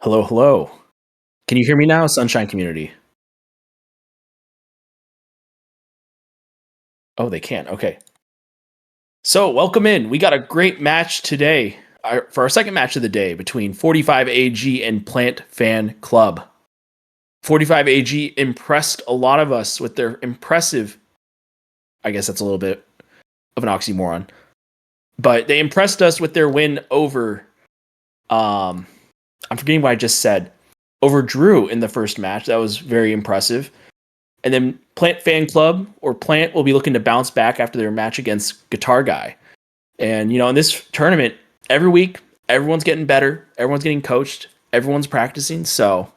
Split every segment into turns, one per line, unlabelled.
Hello, hello. Can you hear me now, Sunshine Community? Oh, they can. Okay. So, welcome in. We got a great match today for our second match of the day between 45 AG and Plant Fan Club. 45 AG impressed a lot of us with their impressive, I guess that's a little bit of an oxymoron, but they impressed us with their win over, um, I'm forgetting what I just said, over Drew in the first match. That was very impressive. And then Plant Fan Club or Plant will be looking to bounce back after their match against Guitar Guy. And, in this tournament, every week, everyone's getting better. Everyone's getting coached. Everyone's practicing. So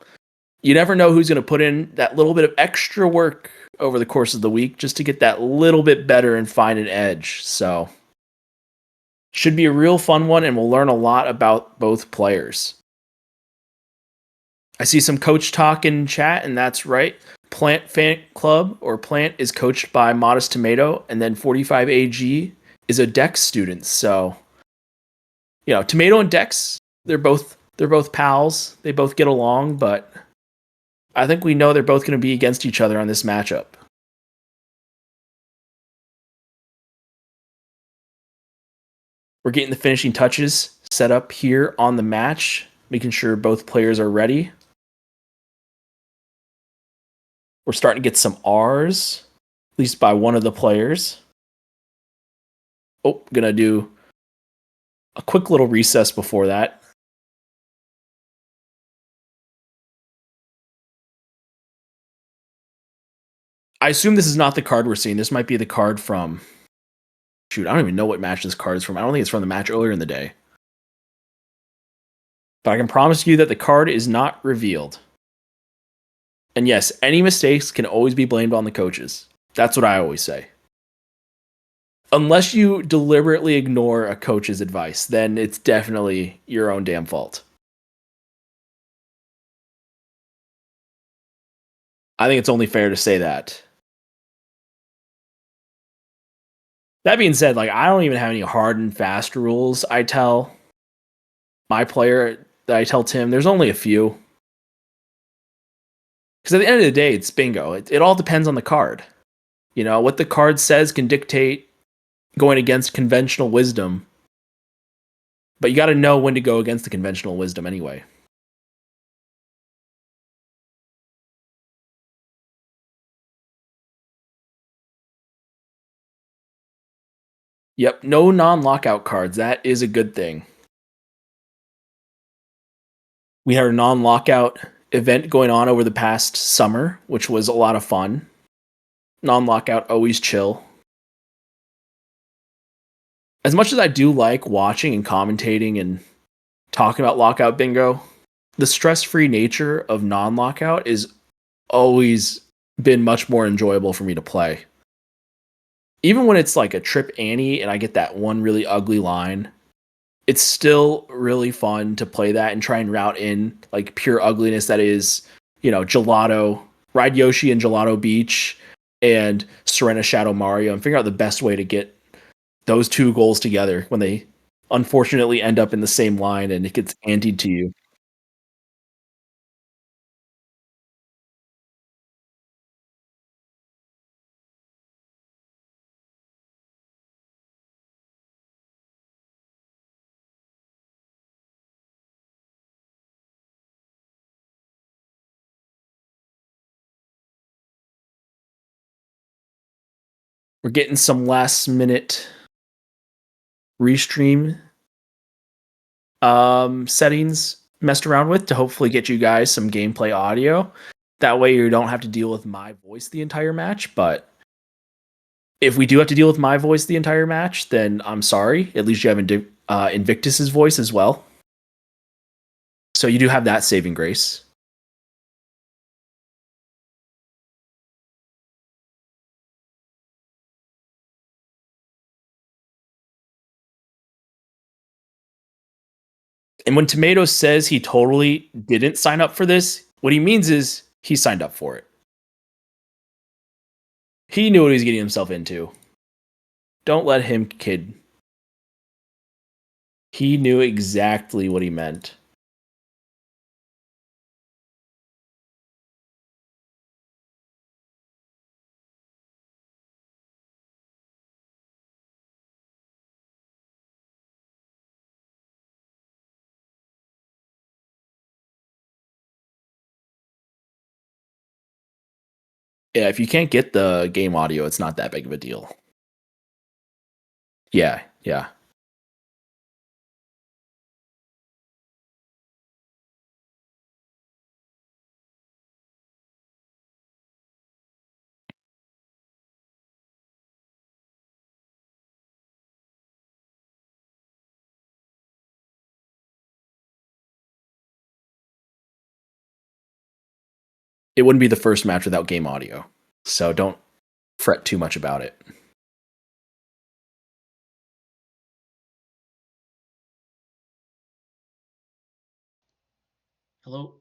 you never know who's going to put in that little bit of extra work over the course of the week just to get that little bit better and find an edge. So should be a real fun one, and we'll learn a lot about both players. I see some coach talk in chat, and that's right. Plant Fan Club or Plant is coached by Modest Tomato, and then 45 AG is a Dex student. So, Tomato and Dex, they're both pals. They both get along, but I think we know they're both going to be against each other on this matchup. We're getting the finishing touches set up here on the match, making sure both players are ready. We're starting to get some R's, at least by one of the players. Oh, gonna do a quick little recess before that. I assume this is not the card we're seeing. This might be the card from... Shoot, I don't even know what match this card is from. I don't think it's from the match earlier in the day. But I can promise you that the card is not revealed. And yes, any mistakes can always be blamed on the coaches. That's what I always say. Unless you deliberately ignore a coach's advice, then it's definitely your own damn fault. I think it's only fair to say that. That being said, I don't even have any hard and fast rules. I tell my player that I tell Tim, there's only a few. Because at the end of the day, it's bingo. It all depends on the card. What the card says can dictate going against conventional wisdom. But you got to know when to go against the conventional wisdom anyway. Yep, no non-lockout cards. That is a good thing. We had a non-lockout event going on over the past summer, which was a lot of fun. Non-lockout, always chill. As much as I do like watching and commentating and talking about lockout bingo, the stress-free nature of non-lockout is always been much more enjoyable for me to play. Even when it's like a trip ante and I get that one really ugly line, it's still really fun to play that and try and route in like pure ugliness that is, Gelato, Ride Yoshi and Gelato Beach and Serena Shadow Mario, and figure out the best way to get those two goals together when they unfortunately end up in the same line and it gets anteed to you. We're getting some last minute restream settings messed around with to hopefully get you guys some gameplay audio. That way you don't have to deal with my voice the entire match, but if we do have to deal with my voice the entire match, then I'm sorry. At least you have Invictus's voice as well. So you do have that saving grace. And when Tomato says he totally didn't sign up for this, what he means is he signed up for it. He knew what he was getting himself into. Don't let him kid. He knew exactly what he meant. Yeah, if you can't get the game audio, it's not that big of a deal. Yeah, yeah. It wouldn't be the first match without game audio. So don't fret too much about it.
Hello?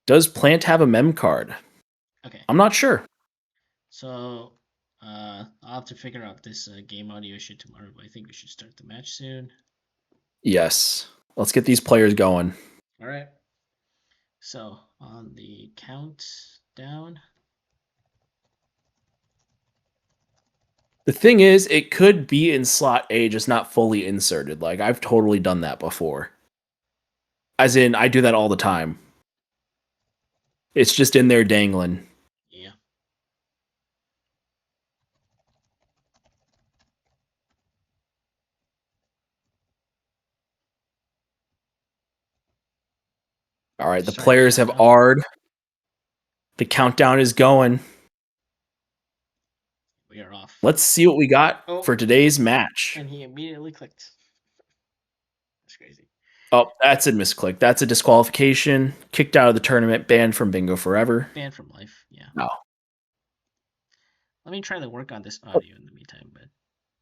Does Plant have a mem card?
Okay.
I'm not sure.
So, I'll have to figure out this game audio issue tomorrow, but I think we should start the match soon.
Yes. Let's get these players going.
All right. So, on the countdown.
The thing is, it could be in slot A, just not fully inserted. Like, I've totally done that before. As in, I do that all the time. It's just in there dangling.
Yeah.
All right, the
Start
players have
countdown.
R'd. The countdown is going.
We are off.
Let's see what we got for today's match.
And he immediately clicked. That's crazy.
Oh, that's a misclick. That's a disqualification. Kicked out of the tournament. Banned from bingo forever.
Banned from life. Yeah.
No.
Let me try to work on this audio in the meantime, but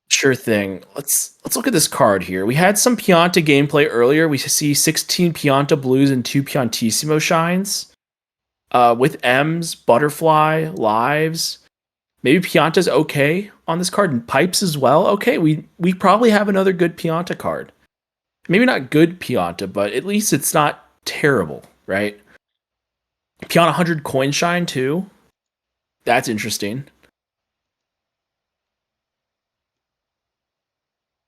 Sure thing. Let's look at this card here. We had some Pianta gameplay earlier. We see 16 Pianta blues and 2 Piantissimo shines. With M's, Butterfly, Lives. Maybe Pianta's okay on this card, and Pipes as well. Okay, we probably have another good Pianta card. Maybe not good Pianta, but at least it's not terrible, right? Pianta 100 coin shine too. That's interesting.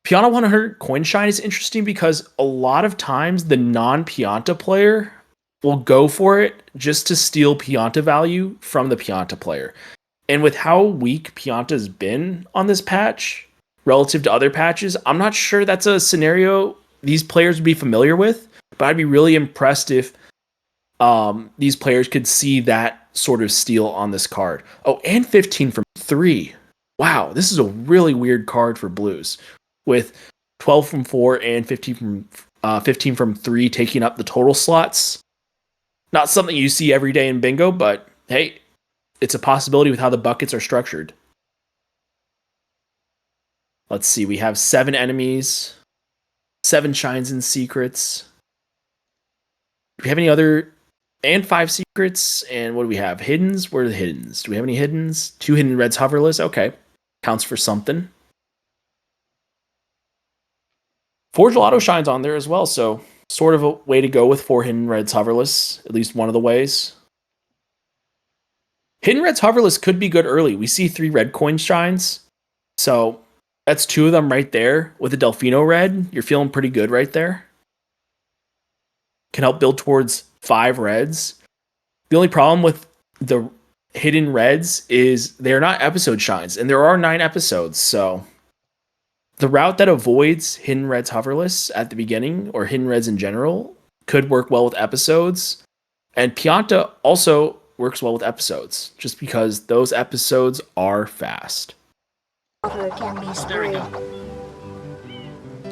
Pianta 100 coin shine is interesting because a lot of times the non-Pianta player will go for it just to steal Pianta value from the Pianta player. And with how weak Pianta's been on this patch relative to other patches, I'm not sure that's a scenario these players would be familiar with, but I'd be really impressed if these players could see that sort of steal on this card. Oh, and 15 from 3. Wow, this is a really weird card for blues, with 12 from 4 and 15 from 3 taking up the total slots. Not something you see every day in bingo, but hey, it's a possibility with how the buckets are structured. Let's see, we have 7 enemies, 7 shines and secrets. Do we have any other? And 5 secrets. And what do we have? Hiddens? Where are the hiddens? Do we have any hiddens? 2 hidden reds hoverless. Okay. Counts for something. 4 gelato shines on there as well, so sort of a way to go with 4 hidden reds hoverless, at least one of the ways. Hidden reds hoverless could be good early. We see 3 red coin shines, so that's 2 of them right there. With a Delfino red, you're feeling pretty good right there. Can help build towards 5 reds. The only problem with the hidden reds is they're not episode shines, and there are 9 episodes, so the route that avoids hidden reds hoverless at the beginning, or hidden reds in general, could work well with episodes. And Pianta also works well with episodes, just because those episodes are fast.
Water can be sprayed.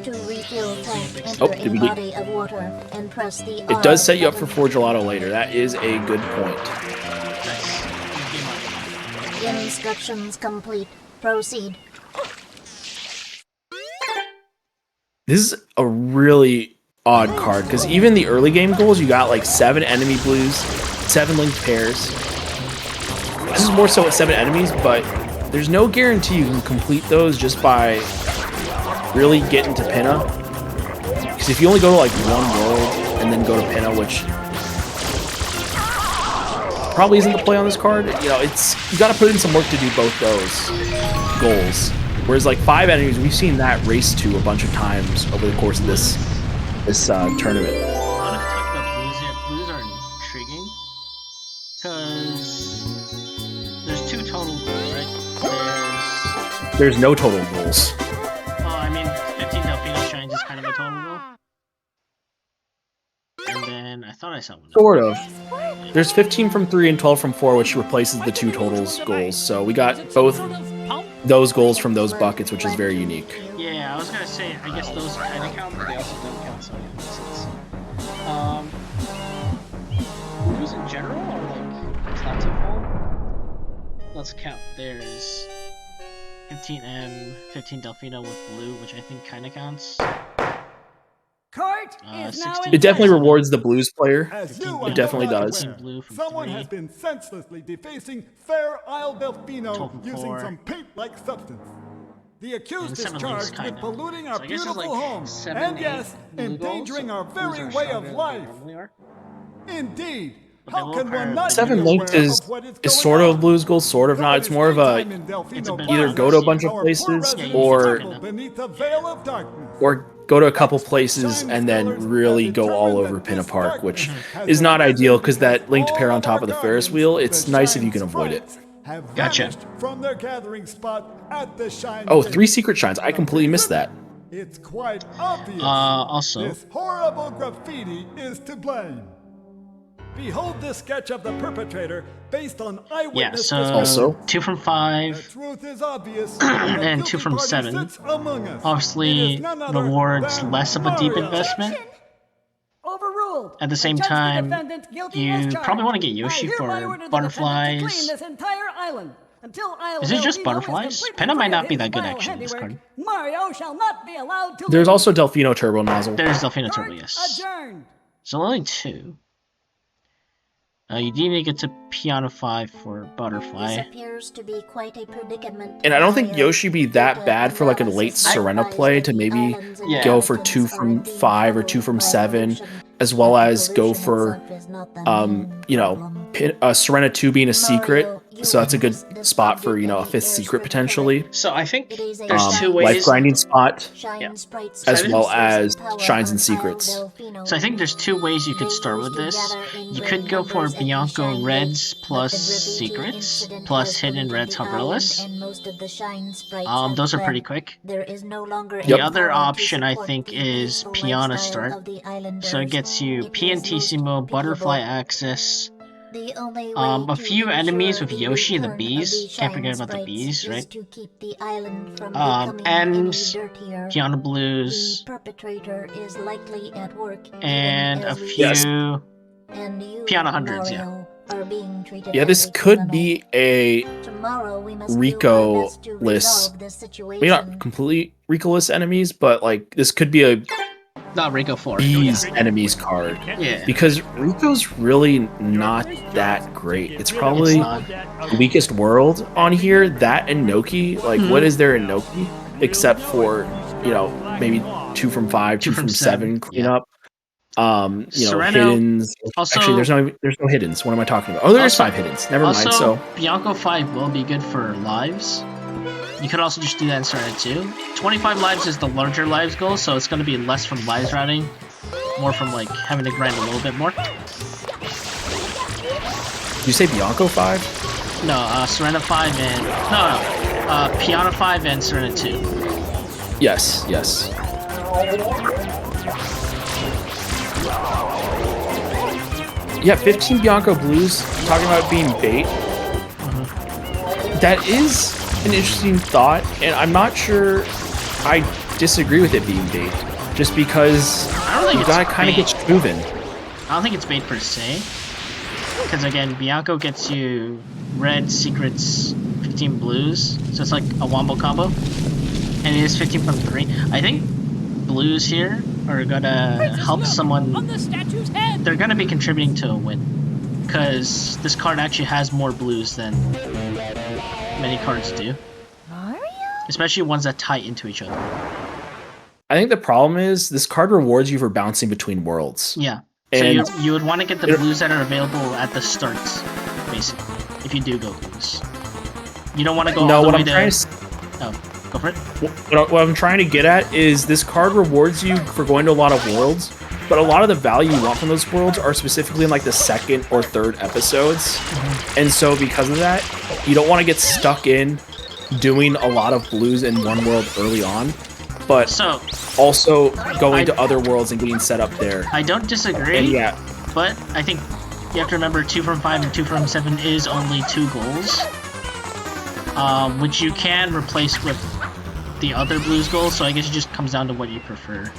To refill tank, enter
Oh, did
in
we get-
body of water and press the
It does set you up for 4 gelato later. That is a good point.
Instructions complete. Proceed.
This is a really odd card, because even the early game goals, you got like 7 enemy blues, 7 linked pairs. This is more so with 7 enemies, but there's no guarantee you can complete those just by really getting to Pinna. Because if you only go to like 1 world and then go to Pinna, which probably isn't the play on this card, you know, you got to put in some work to do both those goals. Whereas like 5 enemies, we've seen that race to a bunch of times over the course of this tournament.
I want to talk about blues yet. Blues are intriguing
there's no total goals.
Oh, I mean, 15 Delfino Shines is kind of a total goal. And then I thought I saw one.
Sort of. There's 15 from 3 and 12 from 4, which replaces the 2 totals goals. So we got both those goals from those buckets, which is very unique.
Yeah, I was gonna say, I guess those kind of count, but they also don't count, so yeah, makes sense. Blues in general, or like, it's not too full? Let's count. There's 15M, 15 Delfino with blue, which I think kind of counts.
Court is now in
It definitely
session.
rewards the Blues player.
As you
It definitely
are
does.
aware,
Blue from
someone
3.
has been senselessly defacing Fair Isle Delfino
Total
using
4.
some paint-like substance. The accused
And
is
7
charged
leagues,
with
kinda.
polluting our
So I guess it's
beautiful
like
home
7,
and
8
yes,
blue goals,
endangering
so
our
Blues
very
are
way
stronger
of
than they
life.
normally are.
Indeed.
But they
How
will
can
require
one not be
7
aware
links is
of what is
is
going
sort of
on?
Blues goals, sort of not. It's more of a
It's a bit
either
of
go to a
Yes,
bunch of
Our poor
places
residents
or
struggle beneath a veil of darkness.
go to a couple places and then really go all over Pinna Park, which is not ideal because that linked pair on top of the Ferris wheel, it's nice if you can avoid it.
Gotcha.
From their gathering spot at the Shine
Oh,
Gate.
3 secret shines. I completely missed that.
It's quite obvious.
Also,
This horrible graffiti is to blame. Behold this sketch of the perpetrator based on
yeah,
eyewitness
so
Also-
2 from
The
5.
truth is obvious.
And 2 from 7. Obviously, rewards less of a deep investment.
Overruled.
At the same
Judge
time,
defendant guilty
you
as charged.
probably want to get Yoshi
I hereby
for
order the defendant to
butterflies.
clean this entire island. Until Isle
Is it just
Delfino
butterflies?
completely
Penna might
free
not
of
be
his
that good,
vile
actually, this
handiwork,
card.
Mario shall not be allowed to
There's
live.
also Delfino Turbo Nozzle.
There's Delfino
Court
Turbo, yes.
adjourned.
So only 2. You do need to get to Piano 5 for
This
Butterfly.
appears to be quite a predicament.
And I don't think
Mario.
Yoshi be that bad for like a late Serena play to maybe go for 2 from 5 or 2 from 7, as well as go for Serena 2 being a secret. So that's a good spot for, a 5th secret potentially.
So I think
It is a
there's 2
Life
ways.
grinding spot,
Shine sprites
as
and
well as
power
shines and
on Isle
secrets.
Delfino.
So I think there's 2 ways you could
They
start
used
with
to
this.
gather in
You
great
could go for
numbers at the
Bianco
Shine
Reds
Gate,
plus
but the graffiti
Secrets
incident
plus
has
Hidden
polluted
Reds
the island,
Umbrellas.
and most of the Shine sprites have
Those are
fled.
pretty quick.
There is no longer
The
any
other
power to
option, I
support
think,
the
is
peaceful
Piana
lifestyle
start.
of the islanders.
So it gets you
It is most
Piantissimo, Butterfly
pitiable.
Access,
The only way
a
to
few enemies
ensure
with Yoshi, the
return of
bees.
the
Can't
Shine
forget about the
sprites
bees,
is
right?
to keep the island from becoming
And
any dirtier.
Piano
The
Blues,
perpetrator is likely at work, even
and a
as we
few.
Yes.
and you,
Piano hundreds, yeah.
Mario, are being treated
Yeah,
as
this
a
could
criminal.
be a
Tomorrow we must do
Rico
our best to
list.
resolve this situation.
maybe not completely Rico-less enemies, but like this could be a
Not Rico 4.
bees enemies card.
Yeah.
Because Rico's really not that great. It's probably
It's
the weakest world on here. That and Noki. Like, what is there in Noki? Except for, maybe 2 from 5, 2 from 7 cleanup.
Sereno-
Hiddens.
Also-
Actually, there's no Hiddens. What am I talking about? Oh, there's
Also-
5 Hiddens. Never
Also,
mind. So,
Bianco 5 will be good for lives. You could also just do that in Serena 2. 25 lives is the larger lives goal, so it's going to be less from lives routing, more from like having to grind a little bit more.
did you say Bianco 5?
No, Serena 5 and Piano 5 and Serena 2.
Yes. Yeah, 15 Bianco Blues, talking about being bait. That is an interesting thought, and I'm not sure I disagree with it being bait. Just because
I don't think
you
it's
gotta kind of
bait.
get moving.
I don't think it's bait per se, because again, Bianco gets you red secrets, 15 blues, so it's like a wombo combo, and it is 15 from 3. I think blues here are gonna help someone. They're gonna be contributing to a win, because this card actually has more blues than many cards do, especially ones that tie into each other.
I think the problem is this card rewards you for bouncing between worlds.
Yeah. So
And
you would want to get the blues that are available at the start, basically, if you do go blues. You don't want to go all
no,
the
what
way
I'm
to...
trying to
Oh, go for it.
what I'm trying to get at is this card rewards you for going to a lot of worlds, but a lot of the value you want from those worlds are specifically in like the 2nd or 3rd episodes. And so because of that, you don't want to get stuck in doing a lot of blues in one world early on, but
So
also going to other worlds and getting set up there.
I don't disagree.
And yeah,
But I think you have to remember 2 from 5 and 2 from 7 is only 2 goals, which you can replace with the other blues goals. So I guess it just comes down to what you prefer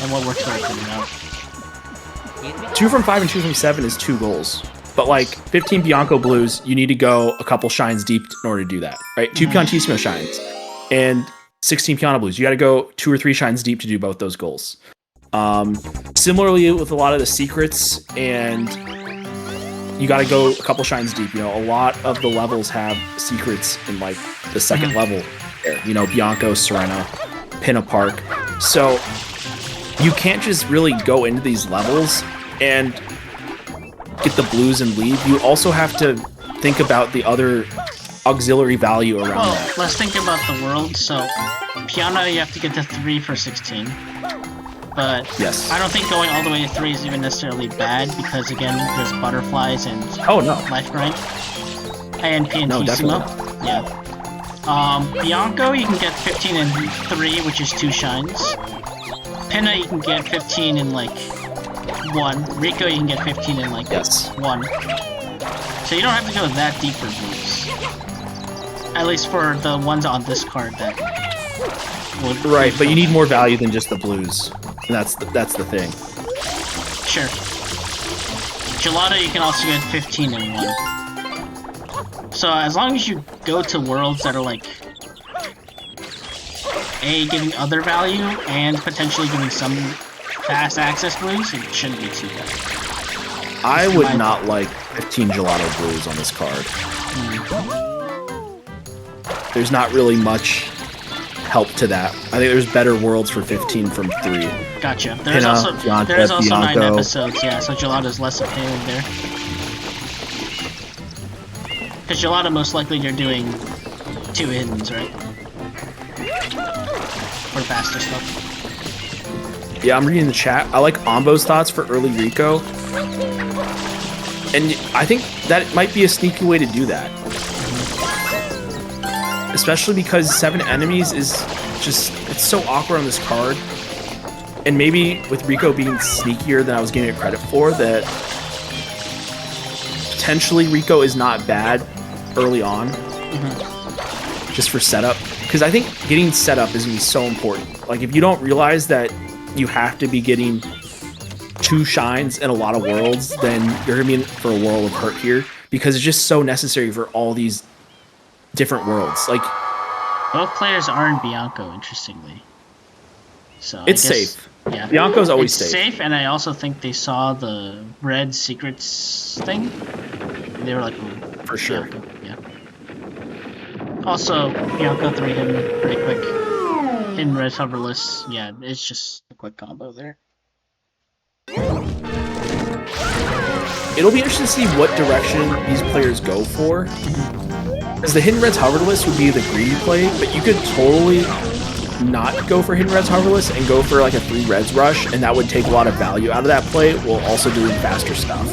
and what works better for you now.
2 from 5 and 2 from 7 is 2 goals. But like 15 Bianco blues, you need to go a couple shines deep in order to do that, right? 2 Piantissimo shines and 16 Piano blues. You got to go 2 or 3 shines deep to do both those goals. Similarly with a lot of the secrets, and you got to go a couple shines deep. You know, a lot of the levels have secrets in like the second level there. You know, Bianco, Serena, Pinna Park. So you can't just really go into these levels and get the blues and leave. You also have to think about the other auxiliary value around that.
Let's think about the world. So Piano, you have to get to 3 for 16. But
Yes.
I don't think going all the way to 3 is even necessarily bad, because again, there's butterflies and
Oh no.
life grind. And Piantissimo.
definitely.
Yeah. Bianco, you can get 15 and 3, which is 2 shines. Pinna, you can get 15 in like 1. Rico, you can get 15 in like
Yes.
1. So you don't have to go that deep for blues. At least for the ones on this card that would...
Right, but you need more value than just the blues. And that's the thing.
Sure. Gelato, you can also get 15 in 1. So as long as you go to worlds that are like giving other value and potentially giving some fast access blues, it shouldn't be too bad.
I would not like 15 Gelato blues on this card. There's not really much help to that. I think there's better worlds for 15 from 3.
Gotcha. There's
Pinna,
also
Bianca,
there's also 9
Bianco.
episodes, yeah, so Gelato's less of a pain there. Because Gelato, most likely you're doing 2 hiddens, right? For faster stuff.
Yeah, I'm reading the chat. I like Ombo's thoughts for early Rico. And I think that might be a sneaky way to do that. Especially because 7 enemies is just, it's so awkward on this card. And maybe with Rico being sneakier than I was giving it credit for, that potentially Rico is not bad early on. Just for setup. Because I think getting set up is going to be so important. Like, if you don't realize that you have to be getting 2 shines in a lot of worlds, then you're going to be in for a world of hurt here. Because it's just so necessary for all these different worlds. Like,
Both players are in Bianco, interestingly. So
it's
I guess,
safe.
Yeah.
Bianco's always
It's safe, and I also think they saw the red secrets thing. They were like, ooh,
For sure.
Bianco, yeah. Also, Bianco 3 him pretty quick. In red hoverless, yeah, it's just a quick combo there.
It'll be interesting to see what direction these players go for. Because the Hidden Red's Hoverless would be the greedy play, but you could totally not go for Hidden Red's Hoverless and go for like a 3 Reds rush, and that would take a lot of value out of that play while also doing faster stuff.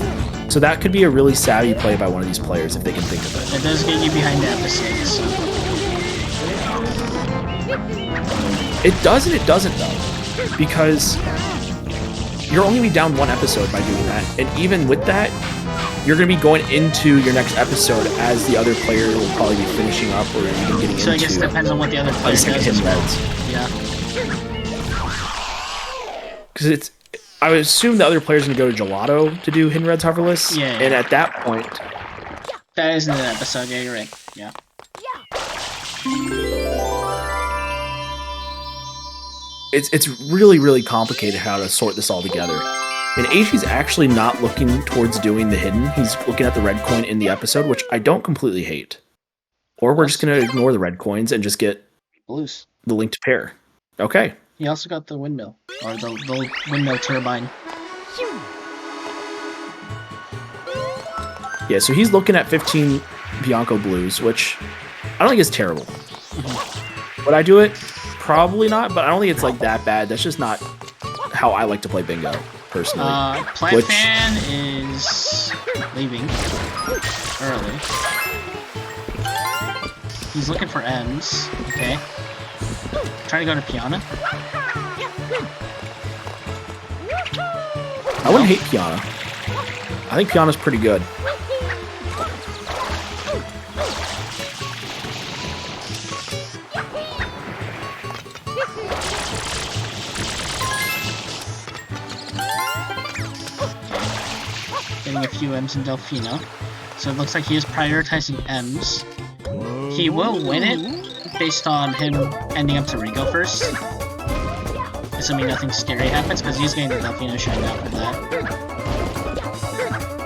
So that could be a really savvy play by one of these players if they can think of it.
It does get you behind the episodes. So.
It does and it doesn't though, because you're only going to be down 1 episode by doing that, and even with that, you're going to be going into your next episode as the other player will probably be finishing up or even getting into.
So I guess it depends on what the other player does
second
as
Hidden
well.
Reds.
Yeah.
Because I would assume the other player's going to go to Gelato to do Hidden Red's Hoverless,
Yeah.
and at that point,
That is in the episode, yeah, you're right. Yeah.
it's really, really complicated how to sort this all together. And Aichi's actually not looking towards doing the hidden. He's looking at the red coin in the episode, which I don't completely hate. Or we're just going to ignore the red coins and just get
Blues.
the linked pair. Okay.
He also got the windmill, or the windmill turbine.
Yeah, so he's looking at 15 Bianco blues, which I don't think is terrible. Would I do it? Probably not, but I don't think it's like that bad. That's just not how I like to play bingo, personally.
Plant Fan is leaving early. He's looking for M's. Okay. Trying to go to Piana.
I wouldn't hate Piana. I think Piana's pretty good.
Getting a few M's in Delfino. So it looks like he is prioritizing M's. He will win it based on him ending up to Rico first. Assuming nothing scary happens, because he's getting the Delfino shine out for that.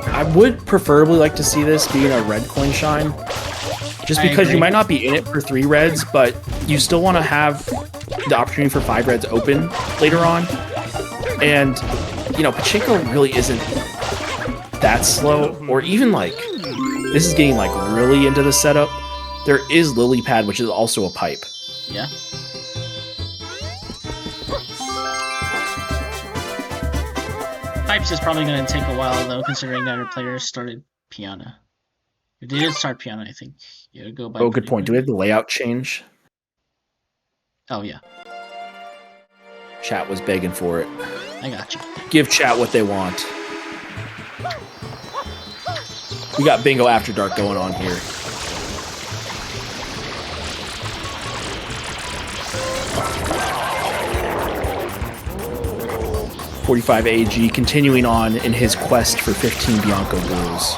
I would preferably like to see this being a red coin shine. Just because you might not be in it for 3 reds, but you still want to have the opportunity for 5 reds open later on. And, you know, Pachinko really isn't that slow, or even like, this is getting like really into the setup. There is Lily Pad, which is also a pipe.
Yeah. Pipes is probably going to take a while though, considering that our players started Piana. If they did start Piana, I think it would go by.
Oh, good point. Do we have the layout change?
Oh yeah.
Chat was begging for it.
I got you.
Give chat what they want. We got Bingo After Dark going on here. .45 AG continuing on in his quest for 15 Bianco Blues.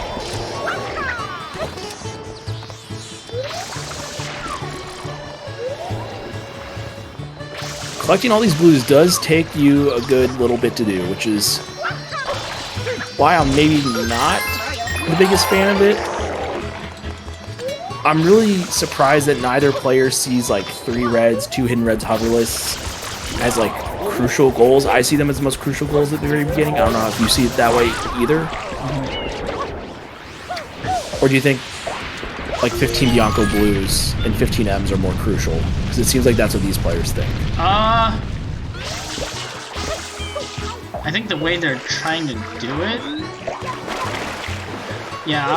Collecting all these blues does take you a good little bit to do, which is why I'm maybe not the biggest fan of it. I'm really surprised that neither player sees like 3 reds, 2 hidden reds hoverless as like crucial goals. I see them as the most crucial goals at the very beginning. I don't know if you see it that way either. Or do you think like 15 Bianco Blues and 15 M's are more crucial? Because it seems like that's what these players think.
I think the way they're trying to do it... Yeah,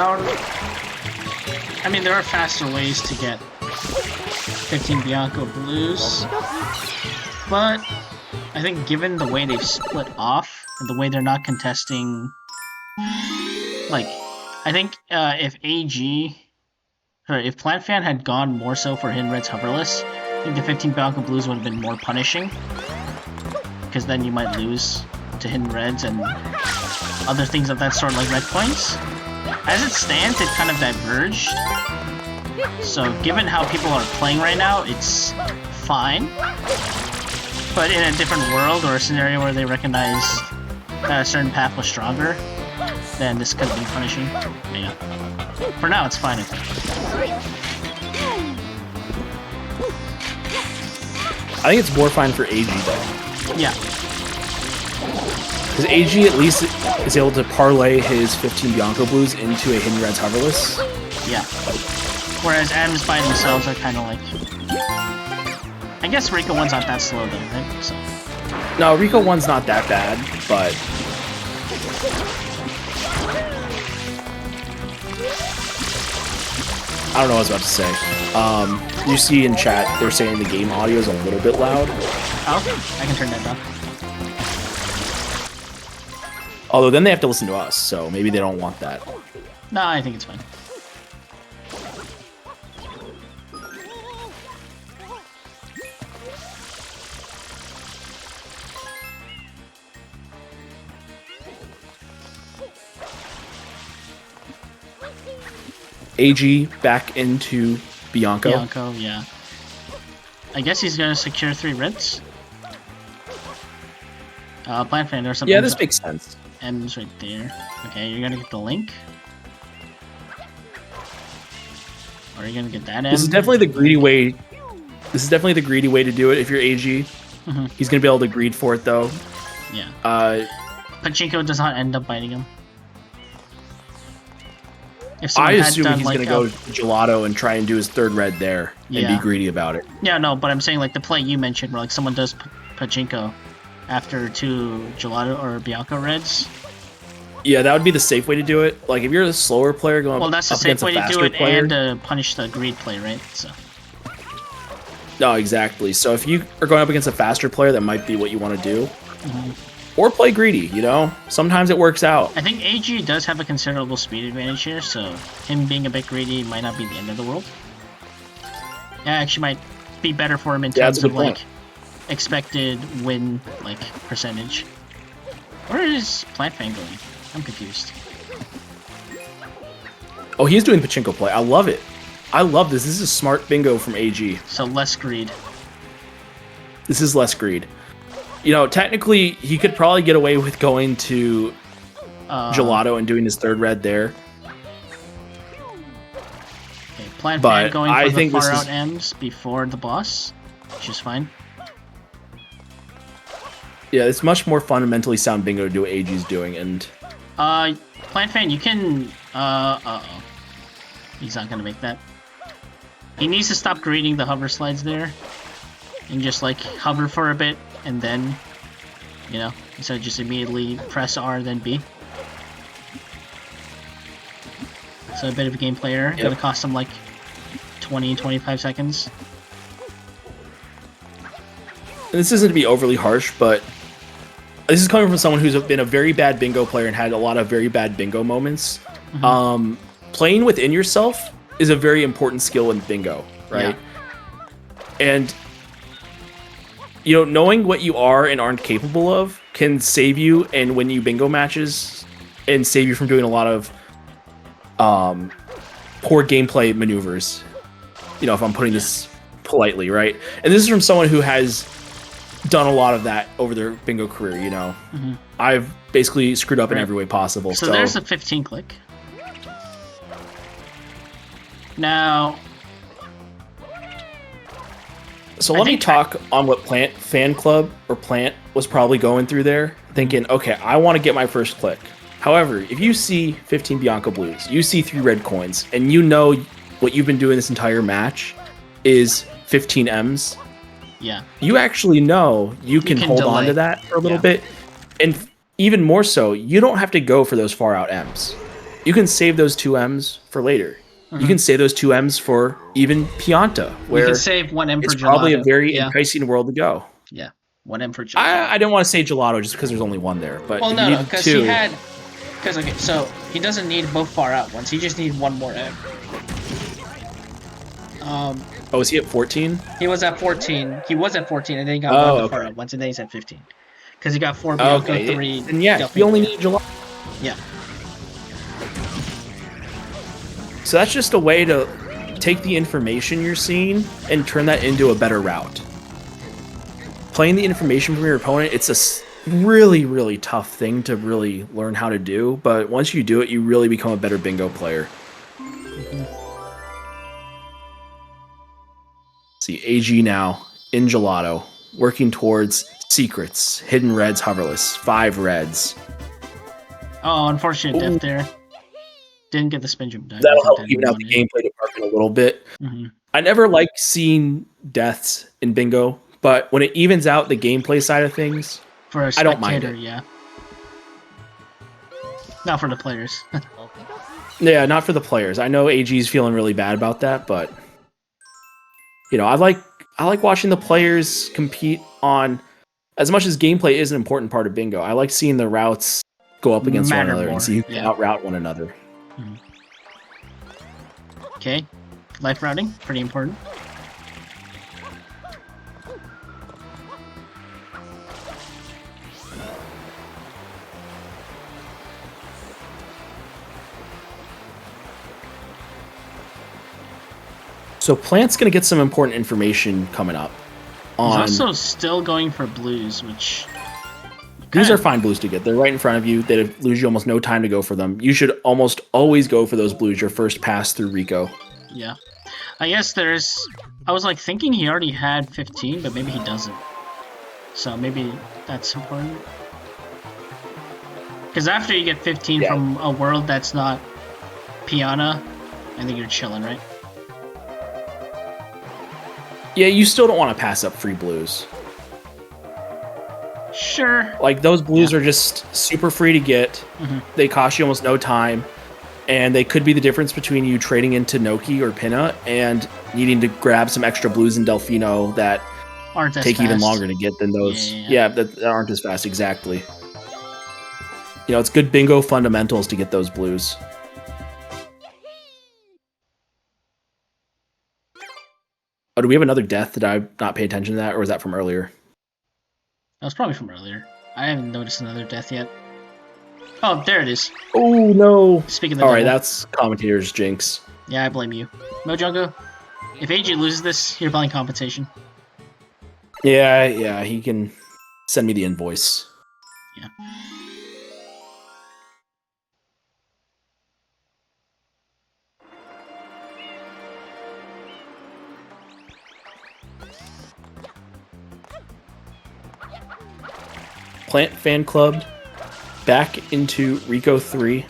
I mean, there are faster ways to get 15 Bianco Blues, but I think given the way they've split off, and the way they're not contesting... Like, I think if PlantFan had gone more so for Hidden Red's hoverless, I think the 15 Bianco Blues would have been more punishing, because then you might lose to Hidden Reds and other things of that sort, like red coins. As it stands, it kind of diverged. So given how people are playing right now, it's fine. But in a different world or a scenario where they recognize that a certain path was stronger, then this could be punishing. Yeah. For now, it's fine, I think.
I think it's more fine for AG though.
Yeah.
Because AG at least is able to parlay his 15 Bianco Blues into a Hidden Reds hoverless.
Yeah. Whereas M's by themselves are kind of like... I guess Rico 1's not that slow though, right? So.
No, Rico 1's not that bad, but... I don't know what I was about to say. You see in chat, they're saying the game audio is a little bit loud.
Oh, okay. I can turn that down.
Although then they have to listen to us, so maybe they don't want that.
No, I think it's fine.
AG back into Bianco.
Bianco, yeah. I guess he's gonna secure 3 reds. PlantFan or something.
Yeah, this makes sense.
M's right there. Okay, you're gonna get the link. Or are you gonna get that M?
This is definitely the greedy way. This is definitely the greedy way to do it if you're AG. He's gonna be able to greed for it though.
Yeah. Pachinko does not end up biting him.
I assume he's gonna go gelato and try and do his 3rd red there and be greedy about it.
Yeah, no, but I'm saying like the play you mentioned where like someone does Pachinko after 2 gelato or Bianco reds.
Yeah, that would be the safe way to do it. Like if you're a slower player going
well, that's the safe way to do it player, and punish the greed play, right? So
No, exactly. So if you are going up against a faster player, that might be what you want to do. Or play greedy, you know? Sometimes it works out.
I think AG does have a considerable speed advantage here, so him being a bit greedy might not be the end of the world. It actually might be better for him in
Yeah, that's
terms
a
of,
good
like,
point.
expected win, like, percentage. Where is Plantfan going? I'm confused.
Oh, he's doing pachinko play. I love it. I love this. This is smart bingo from AG.
So less greed.
This is less greed. You know, technically, he could probably get away with going to Gelato and doing his third red there.
Okay, Plantfan
But
going
I
for the
think this
far
is-
out M's before the boss, which is fine.
Yeah, it's much more fundamentally sound bingo to do what AG's doing, and
Plantfan, you can, uh-oh. He's not gonna make that. He needs to stop greeting the hover slides there. And just, like, hover for a bit, and then, you know, instead of just immediately press R, then B. So a bit of a gameplay error.
Yep.
Gonna cost him, like, 20, 25 seconds.
and this isn't to be overly harsh, but this is coming from someone who's been a very bad bingo player and had a lot of very bad bingo moments. Playing within yourself is a very important skill in bingo, right?
Yeah.
And you know, knowing what you are and aren't capable of can save you and win you bingo matches and save you from doing a lot of poor gameplay maneuvers. You know, if I'm putting this politely, right? And this is from someone who has done a lot of that over their bingo career, you know. I've basically screwed up in every way possible.
So there's a 15 click. Now,
So
I
let me
think-
talk on what Plant Fan Club or Plant was probably going through there, thinking, okay, I want to get my first click. However, if you see 15 Bianco Blues, you see 3 red coins, and you know what you've been doing this entire match is 15 M's,
yeah.
you actually know you can hold on
delay.
to that for a little
Yeah.
bit. And even more so, you don't have to go for those far out M's. You can save those 2 M's for later. You can save those 2 M's for even Pianta,
You
where
can save 1 M for
it's
gelato.
probably a very
yeah.
enticing world to go.
Yeah. 1 M for gelato.
I don't want to say gelato just because there's only one there, but
Well,
if
no,
you
no,
need
because
2,
he had... Because, okay, so he doesn't need both far out ones. He just needs 1 more M.
oh, is he at 14?
He was at 14. He was at 14, and then he got
Oh,
1 of the far
okay.
out ones, and then he's at 15. Because he got 4 Bianco,
Okay,
3...
and yeah,
Delphine.
you only need gelato.
Yeah.
So that's just a way to take the information you're seeing and turn that into a better route. Playing the information from your opponent, it's a really, really tough thing to really learn how to do, but once you do it, you really become a better bingo player. See, AG now, in gelato, working towards secrets, hidden reds, hoverless, 5 reds.
Oh, unfortunate death there. Didn't get the spin jump done.
That'll help even out the gameplay department a little bit. I never like seeing deaths in bingo, but when it evens out the gameplay side of things,
For a
I
spectator,
don't mind it.
yeah. Not for the players.
yeah, not for the players. I know AG's feeling really bad about that, but you know, I like watching the players compete on. As much as gameplay is an important part of bingo, I like seeing the routes go up against one
Matter
another
more,
and see who can
yeah.
outroute one another.
Okay. Life routing, pretty important.
So Plant's gonna get some important information coming up.
He's
On
also still going for blues, which...
these
kinda-
are fine blues to get. They're right in front of you. They lose you almost no time to go for them. You should almost always go for those blues your first pass through Rico.
Yeah. I guess there's... I was like thinking he already had 15, but maybe he doesn't. So maybe that's important. Because after you get 15
Yeah.
from a world that's not Piana, I think you're chilling, right?
Yeah, you still don't want to pass up free blues.
Sure.
Like those blues are just super free to get.
Mhm.
They cost you almost no time. and they could be the difference between you trading into Noki or Pinna and needing to grab some extra blues in Delfino that
Aren't as
take even
fast.
longer to get than those.
Yeah.
That aren't as fast, exactly. You know, it's good bingo fundamentals to get those blues. Oh, do we have another death? Did I not pay attention to that, or was that from earlier?
That was probably from earlier. I haven't noticed another death yet. Oh, there it is.
Oh, no.
Speaking of the
All right,
devil.
that's commentator's jinx.
Yeah, I blame you. Mojongo, if AG loses this, you're playing compensation.
Yeah, he can send me the invoice.
Yeah.
Plant Fan Club back into Rico 3.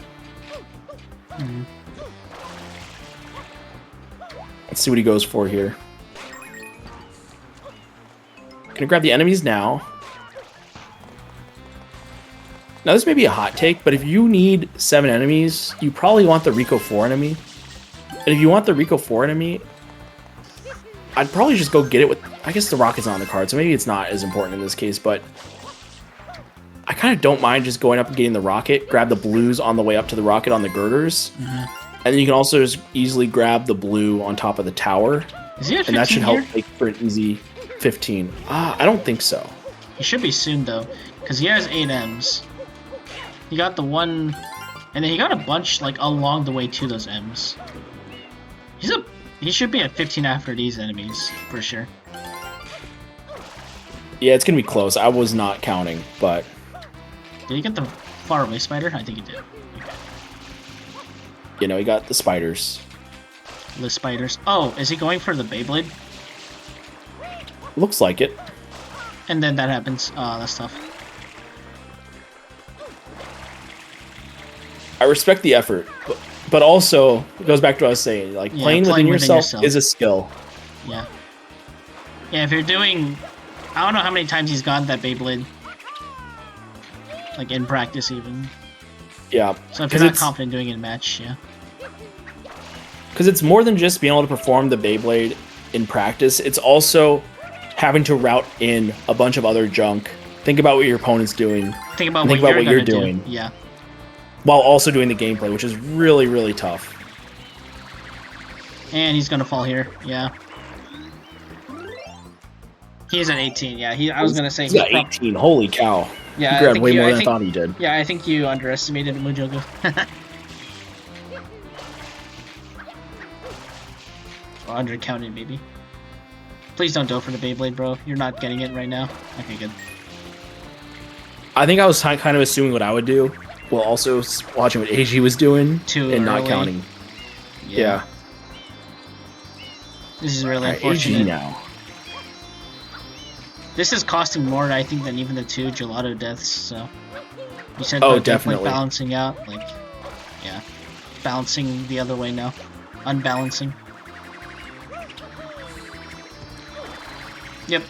Let's see what he goes for here. Gonna grab the enemies now. Now this may be a hot take, but if you need 7 enemies, you probably want the Rico 4 enemy. And if you want the Rico 4 enemy, I'd probably just go get it with... I guess the rocket's not on the card, so maybe it's not as important in this case, but... I kind of don't mind just going up and getting the rocket, grab the blues on the way up to the rocket on the girders, and then you can also just easily grab the blue on top of the tower,
Is he at 15
and that should
here?
help make for an easy 15. I don't think so.
He should be soon though, because he has 8 M's. He got the one, and then he got a bunch like along the way to those M's. He should be at 15 after these enemies for sure.
Yeah, it's gonna be close. I was not counting, but
Did he get the far away spider? I think he did. Okay.
you know, he got the spiders.
The spiders. Oh, is he going for the Beyblade?
Looks like it.
And then that happens. That's tough.
I respect the effort, but also it goes back to what I was saying. Like
Yeah,
playing within
playing within
yourself
yourself.
is a skill.
Yeah. Yeah, if you're doing... I don't know how many times he's gotten that Beyblade. Like, in practice, even.
Yeah,
So if you're not confident doing it in match, yeah.
because it's more than just being able to perform the Beyblade in practice. It's also having to route in a bunch of other junk. Think about what your opponent's doing.
Think about
Think
what
about
you're
what you're
gonna
doing.
do. Yeah.
While also doing the gameplay, which is really, really tough.
And he's gonna fall here. Yeah. He's at 18. Yeah. I was gonna say
He's got 18. Holy cow.
Yeah.
He grabbed way more than I thought he did.
Yeah, I think you underestimated Mujogo. Or undercounted, maybe. Please don't go for the Beyblade, bro. You're not getting it right now. Okay, good.
I think I was kind of assuming what I would do, while also watching what AG was doing
Too
and not
early.
counting. Yeah.
This is really
All right,
unfortunate.
AG now.
This is costing more, I think, than even the 2 gelato deaths. So you said
Oh,
about
definitely.
balancing out, like, yeah, balancing the other way now, unbalancing. Yep,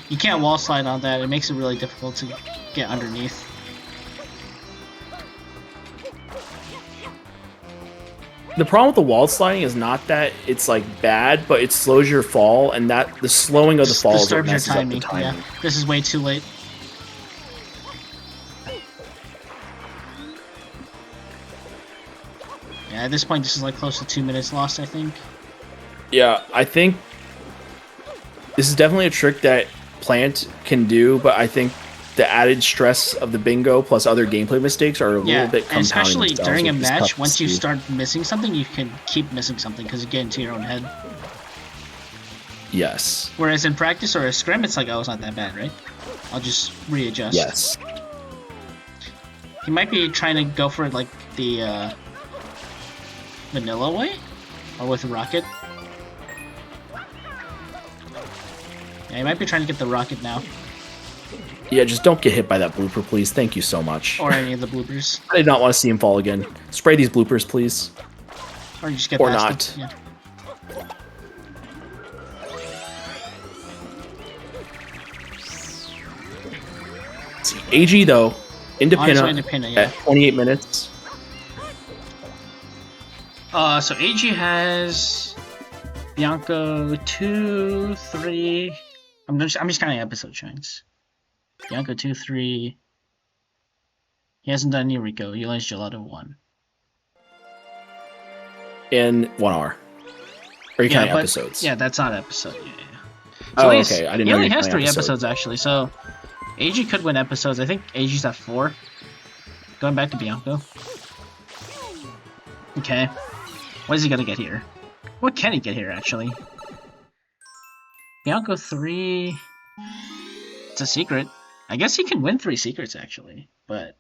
you can't wall slide on that. It makes it really difficult to get underneath.
The problem with the wall sliding is not that it's like bad, but it slows your fall, and that the slowing of the fall is what
Disturbs your
messes up the
timing.
timing.
Yeah, this is way too late. Yeah, at this point, this is like close to 2 minutes lost, I think.
Yeah, I think this is definitely a trick that Plant can do, but I think the added stress of the bingo plus other gameplay mistakes are a
Yeah,
little bit
and
compounding
especially
themselves,
during a
which is tough
match,
to
once you
see.
start missing something, you can keep missing something because you get into your own head.
Yes.
Whereas in practice or a scrim, it's like, oh, it's not that bad, right? I'll just readjust.
Yes.
He might be trying to go for like the vanilla way, or with a rocket. Yeah, he might be trying to get the rocket now,
Yeah, just don't get hit by that blooper, please. Thank you so much.
or any of the bloopers,
I did not want to see him fall again. Spray these bloopers, please.
or you just get
Or
past
not.
it. Yeah.
Let's see, AG though, into
On his way
Pinna
to Pinna, yeah.
at 28 minutes.
So AG has Bianco 2, 3. I'm just counting episode shines. Bianco 2, 3. He hasn't done any Rico. He only has Gelato 1.
In 1 hour. Are you counting episodes?
Yeah, that's not episode. Yeah.
So okay. I didn't know
he only
you were
has
counting
3 episodes actually. So AG could win episodes. I think AG's at 4. Going back to Bianco. Okay. What is he gonna get here? What can he get here, actually? Bianco 3... It's a secret. I guess he can win 3 secrets, actually. But